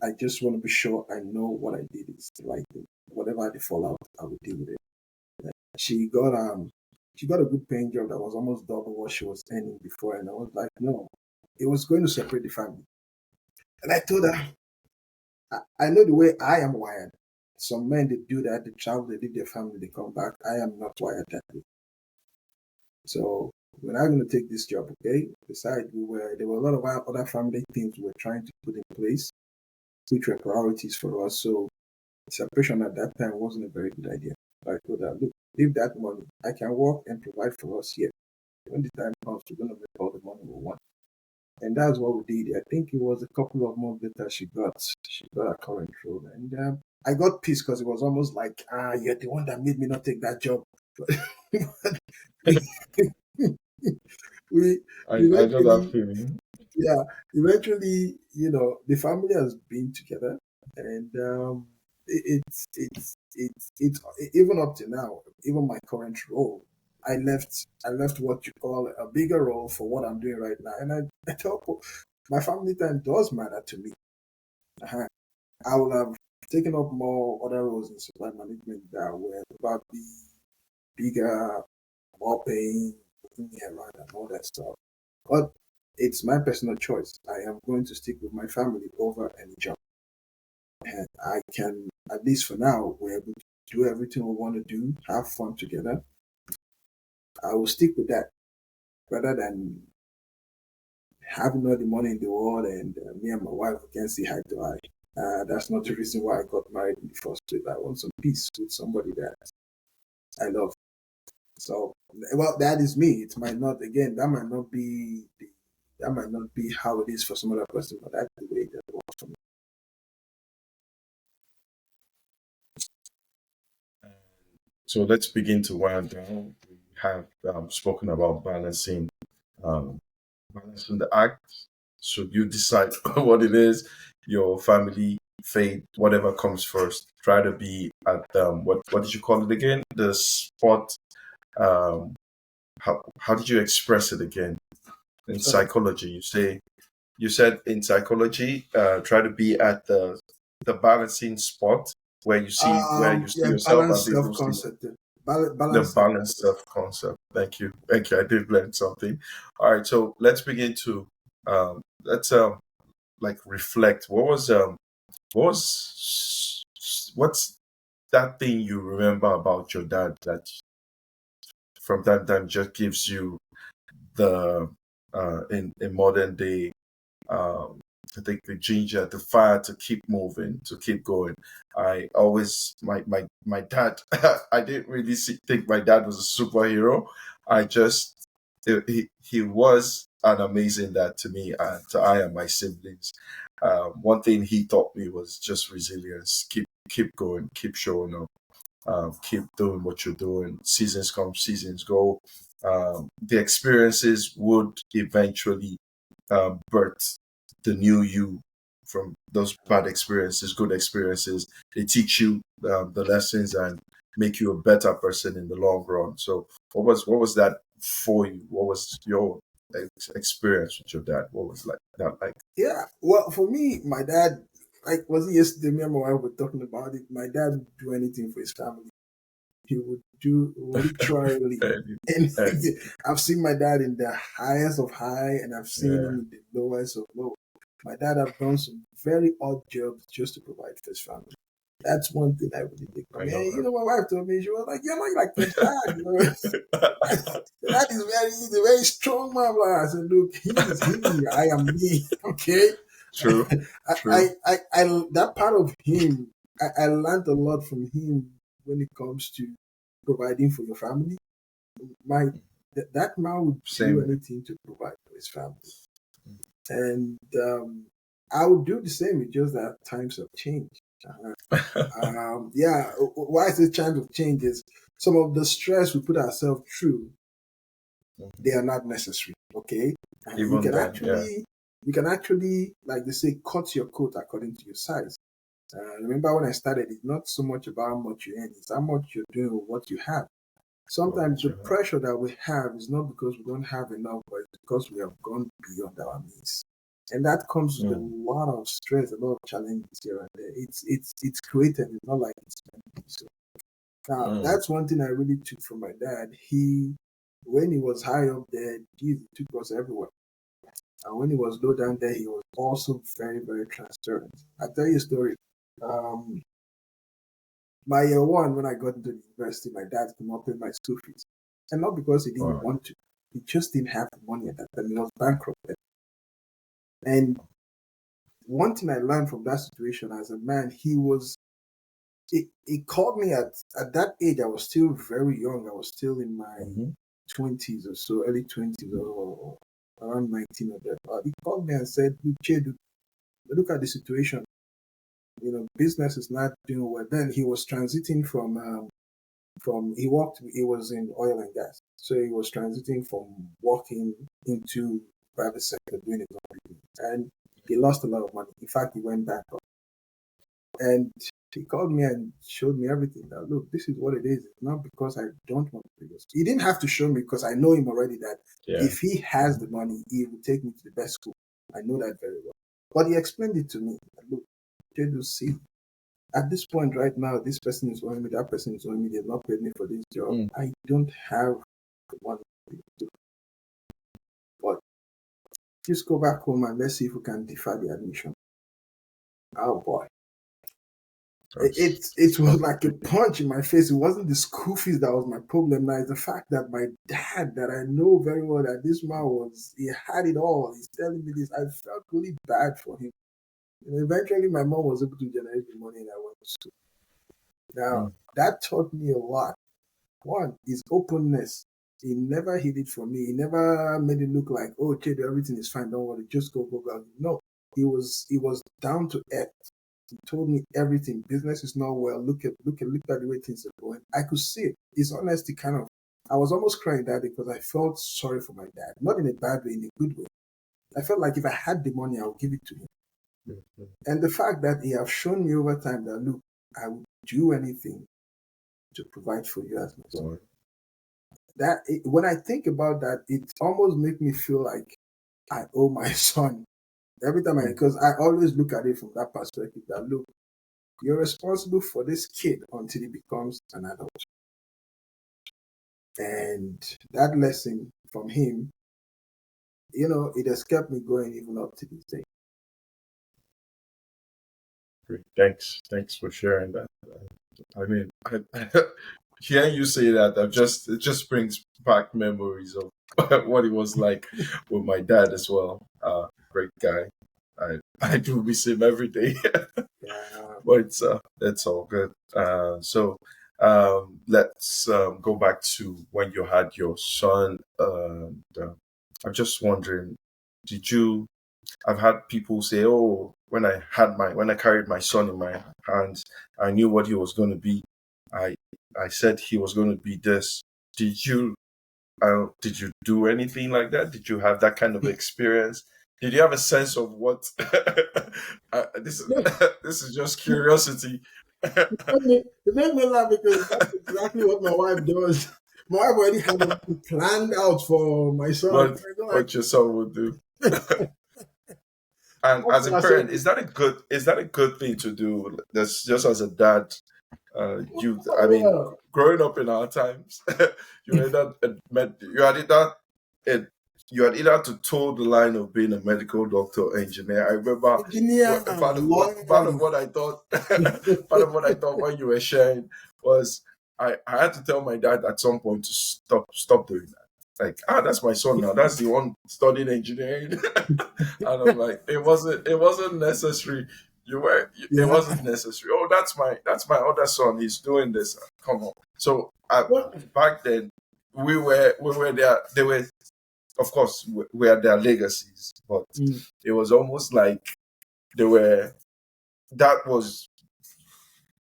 I just want to be sure I know what I did is the right thing. Whatever the fallout, I will deal with it. She got she got a good paying job that was almost double what she was earning before, and I was like, no, it was going to separate the family. And I told her, I know the way I am wired. Some men they do that, they travel, they leave their family, they come back. I am not wired that way. So we're not going to take this job, okay? Besides, there were a lot of our other family things we were trying to put in place, which were priorities for us. So separation at that time wasn't a very good idea. I told her, look, leave that money. I can work and provide for us here. When the time comes, we're going to make all the money we want. And that's what we did. I think it was a couple of months later she got a current role. And I got pissed because it was almost like, you're the one that made me not take that job. we
I know that
eventually,
feeling.
yeah, eventually, the family has been together, and it's even up to now, even my current role. I left what you call a bigger role for what I'm doing right now, and I tell people, my family time does matter to me. Uh-huh. I will have taken up more other roles in supply management that were probably bigger, more paying, moving me around and all that stuff. But it's my personal choice. I am going to stick with my family over any job. And I can, at least for now, we're able to do everything we want to do, have fun together. I will stick with that rather than having all the money in the world and me and my wife we can see eye to eye. That's not the reason why I got married in the first place. I want some peace with somebody that I love. So, well, that is me. It might not, again, that might not be how it is for some other person, but that's the way that works for me.
So let's begin to wind down. We have spoken about um, balancing the act. So you decide what it is, your family, faith, whatever comes first. Try to be at what did you call it again? The spot. Um, how did you express it again in
Sorry.
psychology? You said in psychology, try to be at the balancing spot where you see
Yeah,
yourself and
balanced
people see
self-concept.
the
Balanced
balanced
self-concept.
self concept. Thank you. I did learn something. All right, so let's begin to let's like reflect. What's that thing you remember about your dad that from that time just gives you the in modern day, um, I think the ginger, the fire to keep moving, to keep going. I always my dad. I didn't really think my dad was a superhero. I just he was an amazing dad to me and to I and my siblings. One thing he taught me was just resilience. Keep going, keep showing up, keep doing what you're doing. Seasons come, seasons go. The experiences would eventually birth the new you from those bad experiences, good experiences. They teach you the lessons and make you a better person in the long run. So, what was that for you? What was your experience with your dad? What was like that like?
Yeah. Well, for me, my dad, like, was it yesterday? Me and my wife were talking about it. My dad would do anything for his family. He would do literally
And, and
anything. I've seen my dad in the highest of high, and I've seen
yeah,
him in the lowest of low. My dad have done some very odd jobs just to provide for his family. That's one thing I really think. I
I
mean,
know
you know, my wife told me, she was like, "You're not like your dad, you know."
that.
That is he's a very strong man. Like, I said, look, he is he, I am me. Okay.
True, true.
That part of him, I learned a lot from him when it comes to providing for your family. My that man would do
Same.
anything to provide for his family, and I would do the same. It's just that times have changed. Yeah, why is it times of change? Is some of the stress we put ourselves through, they are not necessary. Okay, you
Even
can
then, yeah.
actually like they say, cut your coat according to your size. Remember when I started, it's not so much about how much you earn, it's how much you're doing with what you have. Sometimes
What
the
you have.
pressure that we have is not because we don't have enough, but it's because we have gone beyond our means. And that comes with a
Mm,
lot of stress, a lot of challenges here and there. It's created, it's not like it's meant to be so. Now,
mm.
that's one thing I really took from my dad. When he was high up there, Jesus took us everywhere. And when he was low down there, he was also very, very transparent. I'll tell you a story. Um, my year one, when I got into the university, my dad could not pay my school fees. And not because he didn't
Wow.
want to, he just didn't have the money at that time. He was bankrupt. And one thing I learned from that situation as a man, he called me at that age. I was still very young. I was still in my
Hmm.
20s or so, early 20s or around 19 or that. He called me and said, "Look, Chedu, look at the situation. You know, business is not doing well." Then he was transiting from he was in oil and gas, so he was transiting from working into private sector doing his own business, and he lost a lot of money. In fact, he went bankrupt. And he called me and showed me everything. That look, this is what it is. It's not because I don't want to do this. He didn't have to show me because I know him already. That
Yeah.
if he has the money, he will take me to the best school. I know that very well. But he explained it to me. That, look, Jedu, see, at this point right now, this person is owing me, that person is owing me. They've not paid me for this job.
Mm.
I don't have the money to do. But just go back home and let's see if we can defer the admission. Oh boy.
That's
It was
not
like a
good.
punch in my face. It wasn't the school fees that was my problem. Now it's the fact that my dad, that I know very well that this man he had it all. He's telling me this. I felt really bad for him. And eventually, my mom was able to generate the money, and I went to school. Now
Mm.
that taught me a lot. One is openness. He never hid it from me. He never made it look like, oh, okay, everything is fine. Don't worry, just go, go, go. No, he was down to earth. He told me everything. Business is not well. Look at the way things are going. I could see it. His honesty kind of. I was almost crying that day because I felt sorry for my dad. Not in a bad way, in a good way. I felt like if I had the money, I would give it to him.
Mm, mm.
And the fact that he have shown me over time that look, I would do anything to provide for you as my son.
Boy.
when I think about that, it almost makes me feel like I owe my son every time
Mm.
because I always look at it from that perspective that look, you're responsible for this kid until he becomes an adult. And that lesson from him, it has kept me going even up to this day.
Great. Thanks for sharing that. I mean, hearing you say that, it just brings back memories of what it was like with my dad as well. Great guy. I do miss him every day,
Yeah.
but it's all good. Let's go back to when you had your son. I'm just wondering, did you I've had people say, "Oh, when I carried my son in my hands, I knew what he was going to be. I I said he was going to be this." Did you did you do anything like that? Did you have that kind of experience? Did you have a sense of what? This is
No,
this is just curiosity.
it made me laugh because that's exactly what my wife does. My wife already had everything planned out for my son.
what
I go like,
what your son would do. And as a
I said,
parent, is that a good thing to do? That's just as a dad. I mean,
well,
growing up in our times, you had either you had either it, you had either to toe the line of being a medical doctor or engineer. I remember
engineer
part
and
of what
lawyer.
I thought part of what I thought when you were sharing was I had to tell my dad at some point to stop doing that. Like, that's my son now. That's the one studying engineering. And I'm like, it wasn't necessary. It
Yeah.
wasn't necessary. Oh, that's my other son. He's doing this. Come on. So
Well,
back then, we were there. They were, of course, we had their legacies, but
mm,
it was almost like they were. That was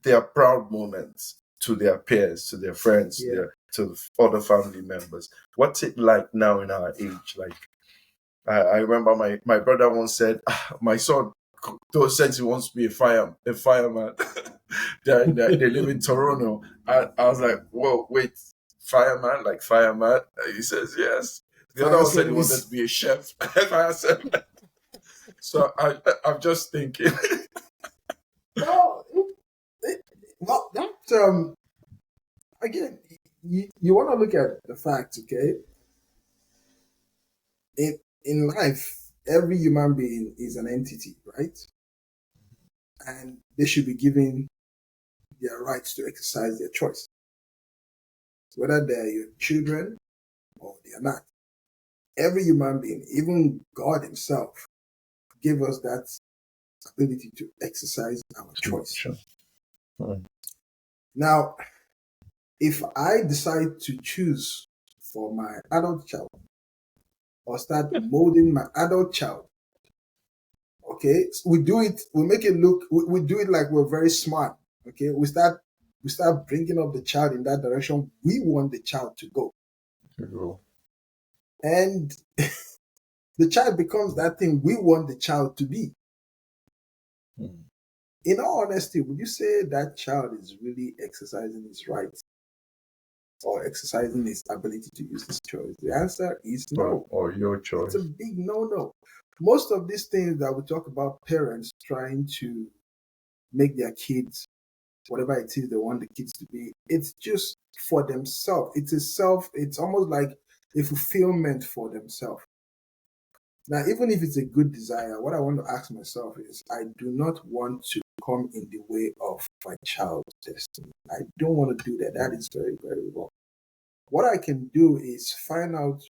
their proud moments to their peers, to their friends,
yeah.
to other family members. What's it like now in our age? Like, I remember my brother once said, my son says he wants to be a fireman. They live in Toronto. I was like, whoa, wait, fireman, like fireman? He says yes. The other
Fire
one said he wanted to
service.
be a chef. Fire service. So I'm just thinking.
Well, well, that again, you want to look at the facts, okay? In life, every human being is an entity, right? And they should be given their rights to exercise their choice, whether they're your children or they are not. Every human being, even God Himself, gave us that ability to exercise our choice.
Sure. Mm.
Now, if I decide to choose for my adult child or start molding my adult child, okay, we make it look, we do it like we're very smart, okay? We start bringing up the child in that direction we want the child to go.
Cool.
And the child becomes that thing we want the child to be.
Mm.
In all honesty, would you say that child is really exercising his rights or exercising his ability to use his choice? The answer is no.
Or your
It's a
choice.
big no-no. Most of these things that we talk about, parents trying to make their kids whatever it is they want the kids to be, it's just for themselves. It's almost like a fulfillment for themselves. Now, even if it's a good desire, what I want to ask myself is I do not want to come in the way of my child's destiny. I don't want to do that. That is very, very wrong. What I can do is find out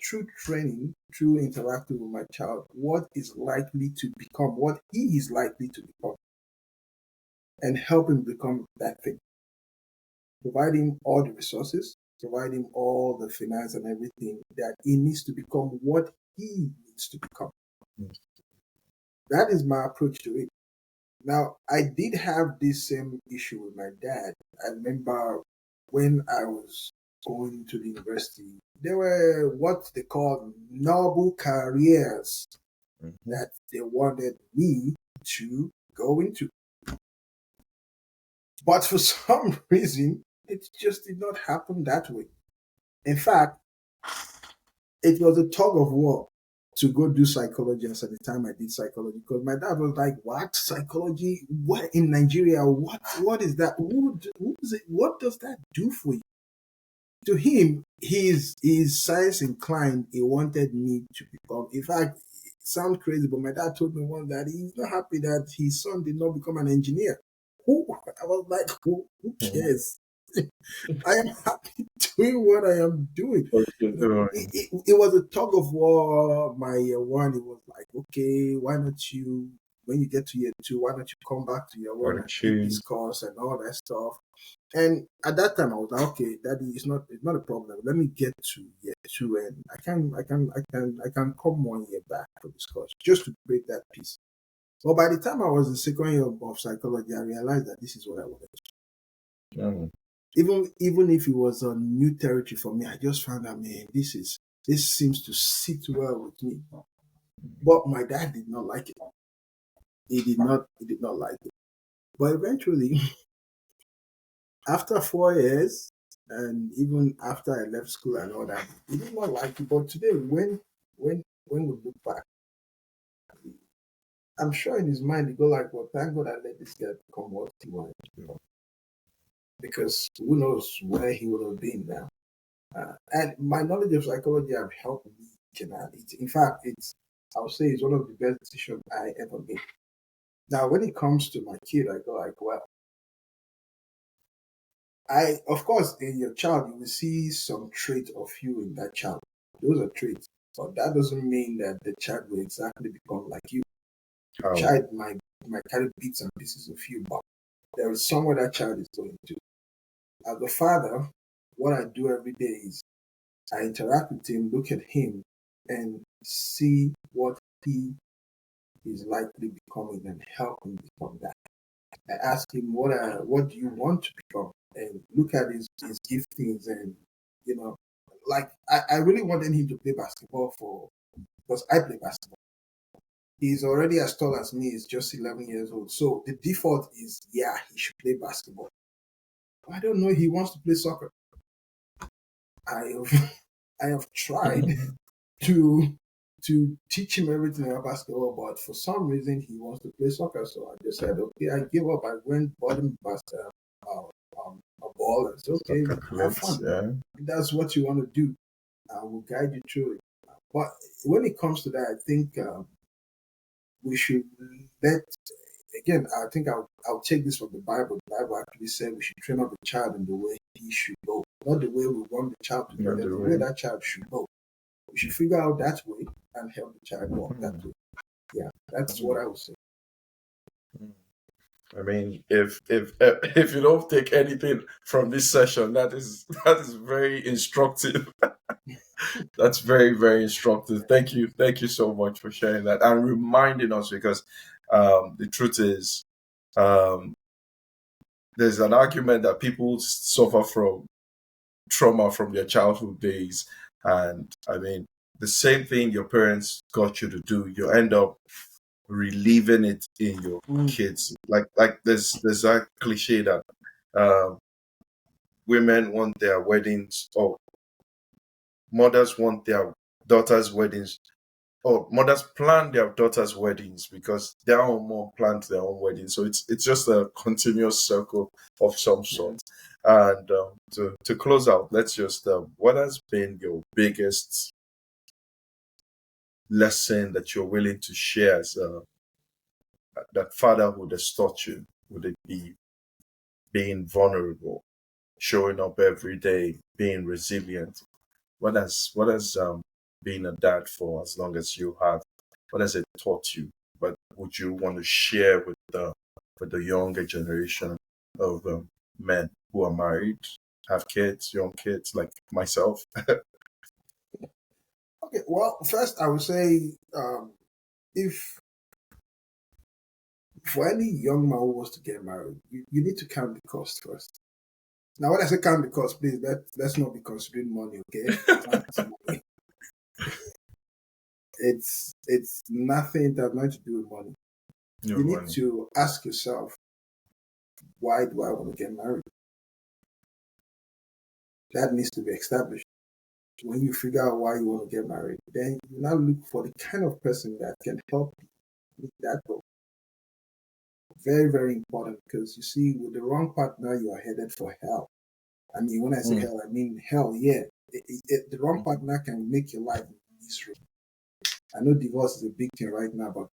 through training, through interacting with my child, what is likely to become, what he is likely to become, and help him become that thing. Provide him all the resources, provide him all the finance and everything that he needs to become what he needs to become.
Mm.
That is my approach to it. Now, I did have this same issue with my dad. I remember when I was going to the university, there were what they call noble careers
Mhm.
that they wanted me to go into. But for some reason, it just did not happen that way. In fact, it was a tug of war to go do psychology. As at the time I did psychology, because my dad was like, "What psychology? What in Nigeria? What is that? Who is it? What does that do for you?" To him, he's science inclined. He wanted me to become. In fact, it sounds crazy, but my dad told me once that he's not happy that his son did not become an engineer. Who I was like, who
Mhm.
cares? I am happy doing what I am doing.
What you're
You know,
doing.
it was a tug of war. My year one, it was like, okay, why not you, when you get to year two, why don't you come back to year one
What
and take this
choose.
course and all that stuff? And at that time, I was like, okay, daddy, it's not a problem. Let me get to year two, and I can come 1 year back for this course just to break that piece. But by the time I was in second year of psychology, I realized that this is what I wanted.
Mm.
Even if it was a new territory for me, I just found out, man, this seems to sit well with me. But my dad did not like it. He did not like it. But eventually, after 4 years, and even after I left school and all that, he did not like it. But today, when we look back, I'm sure in his mind he go like, well, thank God I let this guy become what he wanted to become. Because who knows where he would have been now. And my knowledge of psychology have helped me generally. In fact, I would say it's one of the best decisions I ever made. Now, when it comes to my kid, I go like, well, I of course in your child you will see some trait of you in that child. Those are traits, but that doesn't mean that the child will exactly become like you. The
How?
child might carry bits and pieces of you, but there is somewhere that child is going to. As a father, what I do every day is I interact with him, look at him, and see what he is likely becoming and help him become that. I ask him, what do you want to become? And look at his giftings and, you know, like I really wanted him to play basketball because I play basketball. He's already as tall as me, he's just 11 years old. So the default is, yeah, he should play basketball. I don't know, he wants to play soccer. I have, I have tried to to teach him everything about basketball, but for some reason he wants to play soccer. So I just said, okay, I give up. I went bought him a ball and said, okay,
Soccer
have
cleats,
fun.
yeah.
If that's what you want to do, I will guide you through it. But when it comes to that, I think we should let again. I think I'll take this from the Bible. The Bible actually said we should train up the child in the way he should go, not the way we want the child to go.
Not
There's
the
the way
way.
that child should go. We should figure out that way and help the child walk that
Mhm.
way. Yeah, that's what
Mhm.
I would say.
I mean, if you don't take anything from this session, that is very instructive. That's very very instructive. Thank you so much for sharing that and reminding us because the truth is um, there's an argument that people suffer from trauma from their childhood days, and I mean the same thing your parents got you to do, you end up reliving it in your
Mm.
kids. Like there's that cliche that uh, women want their weddings, or mothers want their daughters' weddings, or mothers plan their daughters' weddings because their own mom planned their own wedding. So it's just a continuous circle of some
Yeah.
sort. And to close out, let's just what has been your biggest lesson that you're willing to share as that fatherhood has taught you? Would it be being vulnerable, showing up every day, being resilient? What has being a dad for as long as you have? What has it taught you? But would you want to share with the younger generation of men who are married, have kids, young kids like myself?
Okay. Well, first I would say if for any young man who wants to get married, you need to count the cost first. Now, when I say count the cost, please let's not be considering money. Okay, not money. It's nothing that has nothing to do with money.
No
You need
money.
to ask yourself, why do I want to get married? That needs to be established. when you figure out why you want to get married, then you now look for the kind of person that can help you with that goal. Very, very important because you see, with the wrong partner, you are headed for hell. I mean, when I say
Mm,
hell, I mean hell, yeah. The wrong
mm,
partner can make your life miserable. I know divorce is a big thing right now, but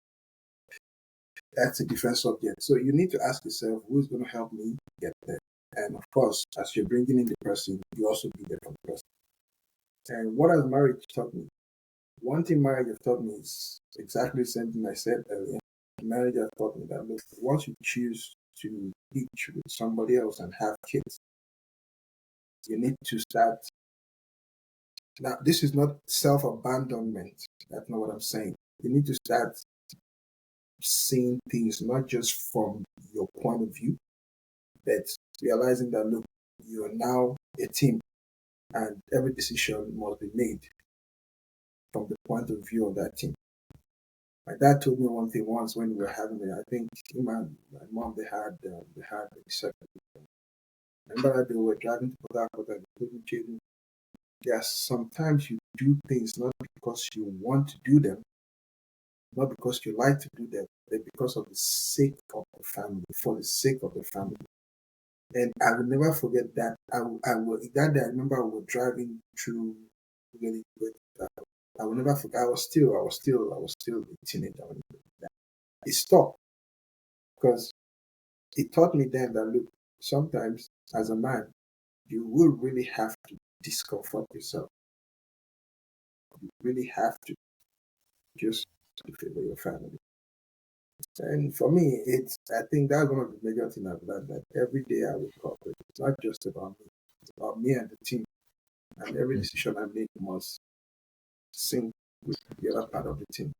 that's a different subject. So you need to ask yourself, who's going to help me get there? And of course, as you're bringing in the person, you also be there for the person. And what has marriage taught me? One thing marriage has taught me is exactly the same thing I said earlier. Marriage has taught me that look, once you choose to each with somebody else and have kids, you need to start. Now, this is not self abandonment. That's not what I'm saying. You need to start seeing things not just from your point of view, but realizing that look, you are now a team and every decision must be made from the point of view of that team. My dad told me one thing once when we were having it. I think him and my mom they had a second. I remember that they were driving to Port Harcourt and they told me, "Jaden, yes, sometimes you do things not because you want to do them, not because you like to do them, but because of the sake of the family, for the sake of the family." And I will never forget that. I will that day I remember we were driving through really good. I will never forget. I was still a teenager when it did that. It stopped because it taught me then that look, sometimes as a man, you will really have to discomfort yourself. You really have to just to favor your family. And for me, it's I think that's one of the major things I've learned that every day I wake up, it's not just about me. It's about me and the team. And every
mm.
decision I make must sync with the other part of the team.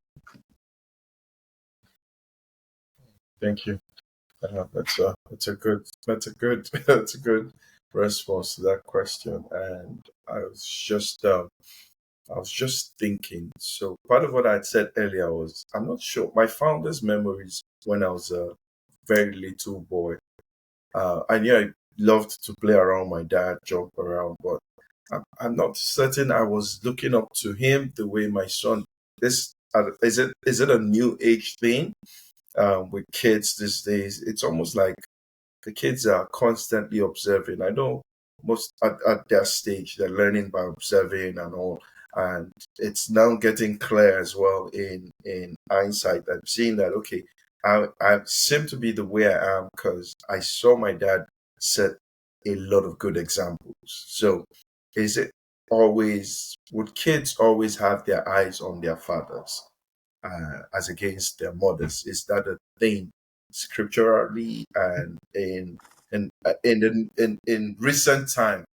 Thank you. That's a good that's a good response to that question. And I was just thinking. So part of what I had said earlier was I'm not sure my founder's memories when I was a very little boy. I knew I loved to play around my dad, jump around, but I'm not certain I was looking up to him the way my son. This is it a new age thing with kids these days? It's almost like the kids are constantly observing. I know most at their stage they're learning by observing and all, and it's now getting clear as well in hindsight. I'm seeing that okay, I seem to be the way I am because I saw my dad set a lot of good examples. So, is it always would kids always have their eyes on their fathers as against their mothers? Is that a thing scripturally and in recent time?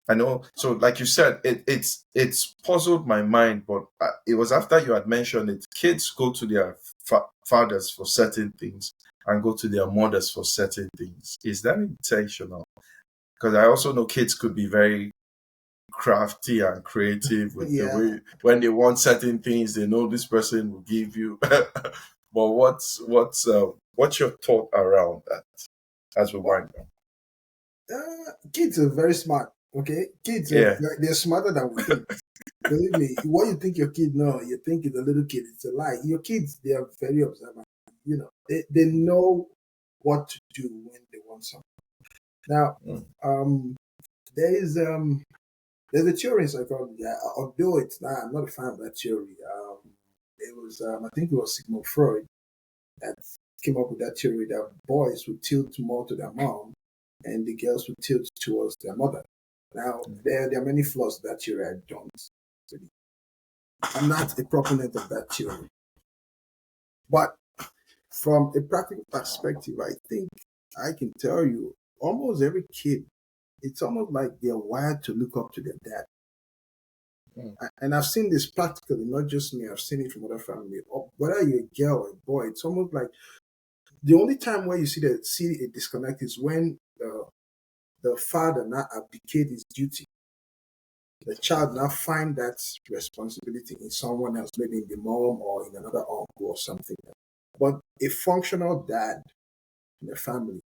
I know. So, like you said, it's puzzled my mind, but it was after you had mentioned it. Kids go to their fathers for certain things and go to their mothers for certain things. Is that intentional? Because I also know kids could be very crafty and creative with the
Yeah.
way when they want certain things, they know this person will give you. But what's your thought around that as we
Well,
wind down?
kids are very smart. Okay, kids are
Yeah.
they're smarter than we think. Believe me, what you think your kid know, you think it's a little kid. It's a lie. Your kids, they are very observant. They know what to do when they want something. Now,
Mm,
um, there is there's a theory in psychology. Although I'm not a fan of that theory. It was I think it was Sigmund Freud that came up with that theory that boys would tilt more to their mom and the girls would tilt towards their mother. Now,
mm,
there are many flaws to that theory. I don't. Really- I'm not a proponent of that theory. But from a practical perspective, I think I can tell you almost every kid, it's almost like they're wired to look up to their dad.
mm,
And I've seen this practically, not just me, I've seen it from other family. Whether you're a girl or a boy, it's almost like the only time where you see a disconnect is when the father now abdicate his duty. The child now find that responsibility in someone else, maybe in the mom or in another uncle or something. But a functional dad in the family,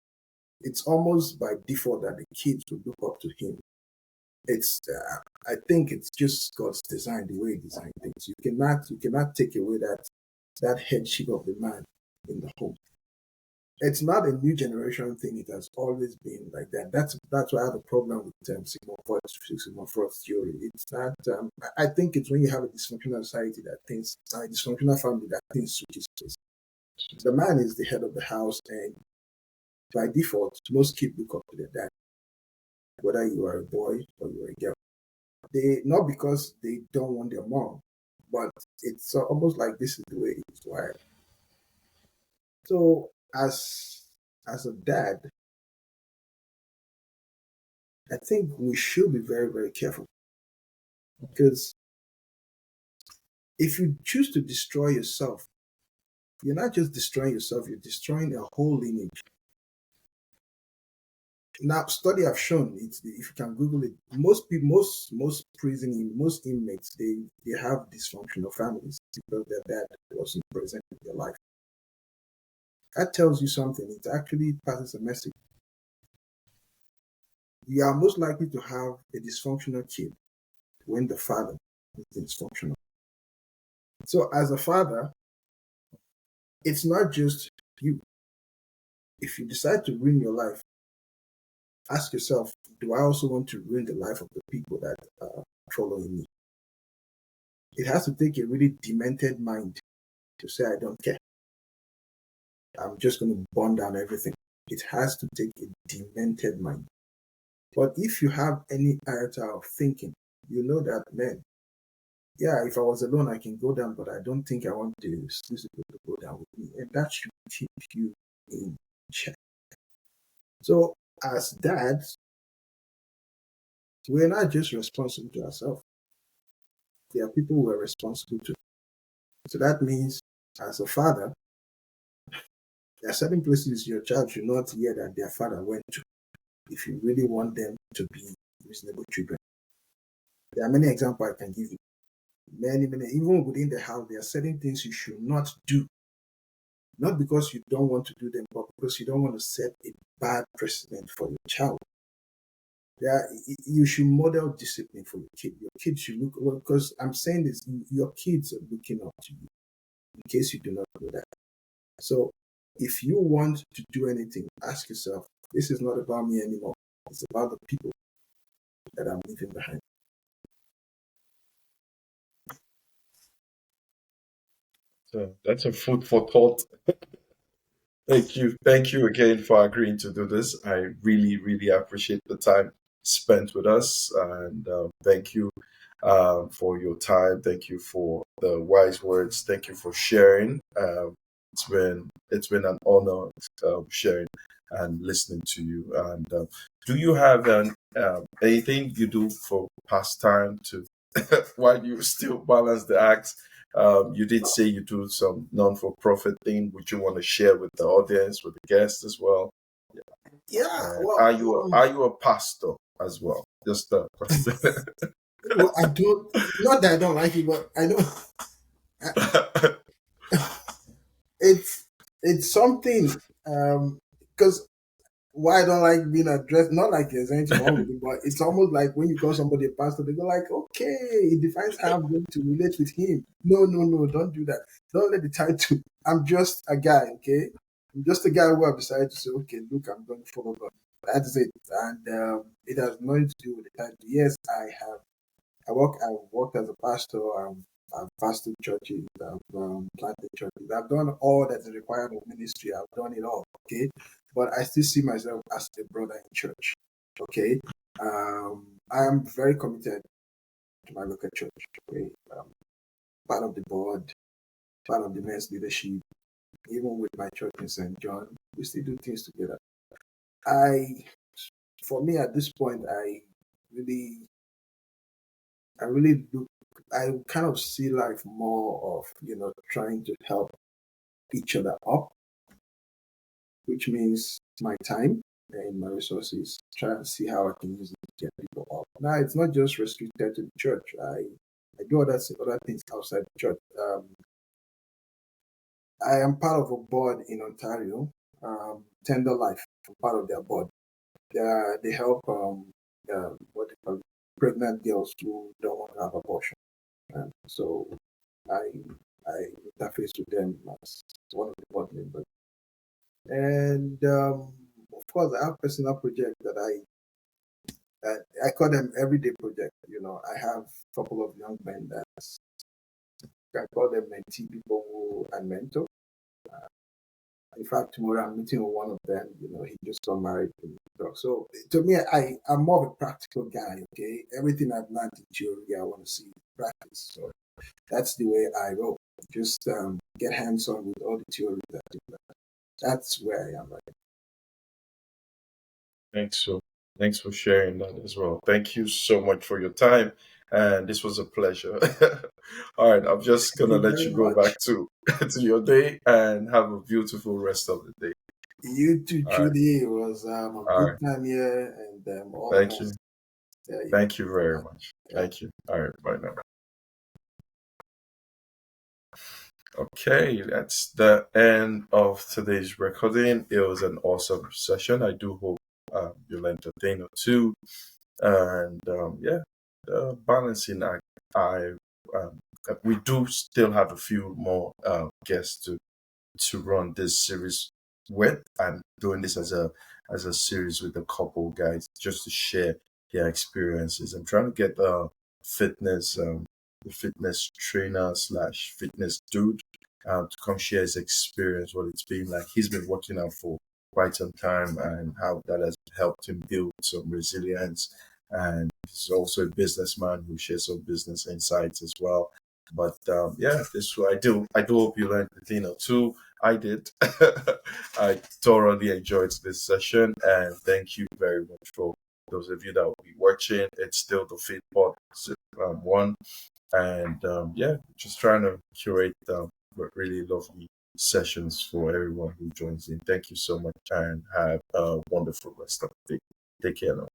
it's almost by default that the kids will look up to him. I think it's just God's design, the way He designed things. You cannot take away that headship of the man in the home. It's not a new generation thing. It has always been like that. That's why I have a problem with Sigmund Freud's theory. It's not. I think it's when you have a dysfunctional society that things, a dysfunctional family that things switches place. The man is the head of the house, and by default, most kids look up to their dad, whether you are a boy or you're a girl. They not because they don't want their mom, but it's almost like this is the way it's wired. So as a dad, I think we should be very, very careful because if you choose to destroy yourself, you're not just destroying yourself, you're destroying a whole lineage. Now, study have shown it. If you can Google it, most people, most inmates, they have dysfunctional families because their dad wasn't present in their life. That tells you something. It actually passes a message. You are most likely to have a dysfunctional kid when the father is dysfunctional. So, as a father, it's not just you. If you decide to ruin your life, ask yourself, do I also want to ruin the life of the people that are following me? It has to take a really demented mind to say, I don't care. I'm just going to burn down everything. It has to take a demented mind. But if you have any iota of thinking, you know that, man, yeah, if I was alone, I can go down, but I don't think I want these people to go down with me. And that should keep you in check. So, as dads, we're not just responsible to ourselves. There are people we're responsible to. So that means, as a father, there are certain places your child should not hear that their father went to if you really want them to be reasonable children. There are many examples I can give you. Many, many, even within the house, there are certain things you should not do. Not because you don't want to do them, but because you don't want to set a bad precedent for your child. You should model discipline for your kid. Your kids should look, well, because I'm saying this, your kids are looking up to you, in case you do not know that. So if you want to do anything, ask yourself, this is not about me anymore. It's about the people that I'm leaving behind.
So that's a food for thought. Thank you. Thank you again for agreeing to do this. I really, really appreciate the time spent with us. And thank you for your time. Thank you for the wise words. Thank you for sharing. It's been an honor sharing and listening to you. And do you have anything you do for pastime to while you still balance the act? You did say you do some non-for-profit thing. Would you want to share with the audience, with the guests as well?
Yeah,
And
well,
are you a pastor as well? Just a question.
well, I don't, not that I don't like it, but I don't, it's, it's something, because why I don't like being addressed, not like there's anything wrong with it, but it's almost like when you call somebody a pastor, they go like, okay, it defines how I'm going to relate with him. No, no, no, don't do that. Don't let the title. I'm just a guy, okay? I'm just a guy who have decided to say, okay, look, I'm going to follow God. That's it. And it has nothing to do with the title. Yes, I've worked as a pastor. I've pastored churches. I've planted churches. I've done all that is required of ministry. I've done it all. Okay, but I still see myself as a brother in church. Okay, I am very committed to my local church. Okay, part of the board, part of the men's leadership. Even with my church in St. John, we still do things together. I, for me, at this point, really, I really look. I kind of see life more of trying to help each other up, which means my time and my resources. Try to see how I can use it to get people up. Now it's not just restricted to the church. I do other things outside the church. I am part of a board in Ontario, Tender Life. I'm part of their board. They help what they call pregnant girls who don't want to have abortion. And so I I interface with them as one of the board members. And of course, I have personal projects that I call them everyday projects. You know, I have a couple of young men that I call them mentee people who I mentor. In fact, tomorrow I'm meeting with one of them. You know, he just got married. So to me, I'm more of a practical guy. Okay, everything I've learned in theory, I want to see in practice. So that's the way I roll. Just get hands on with all the theory that you learn. That's where I am right
Thanks so thanks for sharing that as well. Thank you so much for your time, and this was a pleasure. All right, I'm just
now. Thank
gonna
you
let
very
you go
much.
back to to your day and have a beautiful rest of the day.
You too,
All right,
Trudy. It was a
all
good
right.
time here, and all the
Thank you,
best. Yeah, you
thank you very much.
yeah.
Thank you. All right, bye now. Okay, that's the end of today's recording. It was an awesome session. I do hope you'll entertain or two. And yeah, balancing act. I um, we do still have a few more guests to run this series with. I'm doing this as a series with a couple guys just to share their experiences. I'm trying to get fitness the fitness trainer slash fitness dude to come share his experience, what it's been like. He's been working out for quite some time and how that has helped him build some resilience. And he's also a businessman who shares some business insights as well. But yeah, this I do hope you learned a thing or two. I did. I thoroughly enjoyed this session, and thank you very much for those of you that will be watching. It's still the Feedpot one, and yeah, just trying to curate really lovely sessions for everyone who joins in. Thank you so much, and have a wonderful rest of the day. Take care now.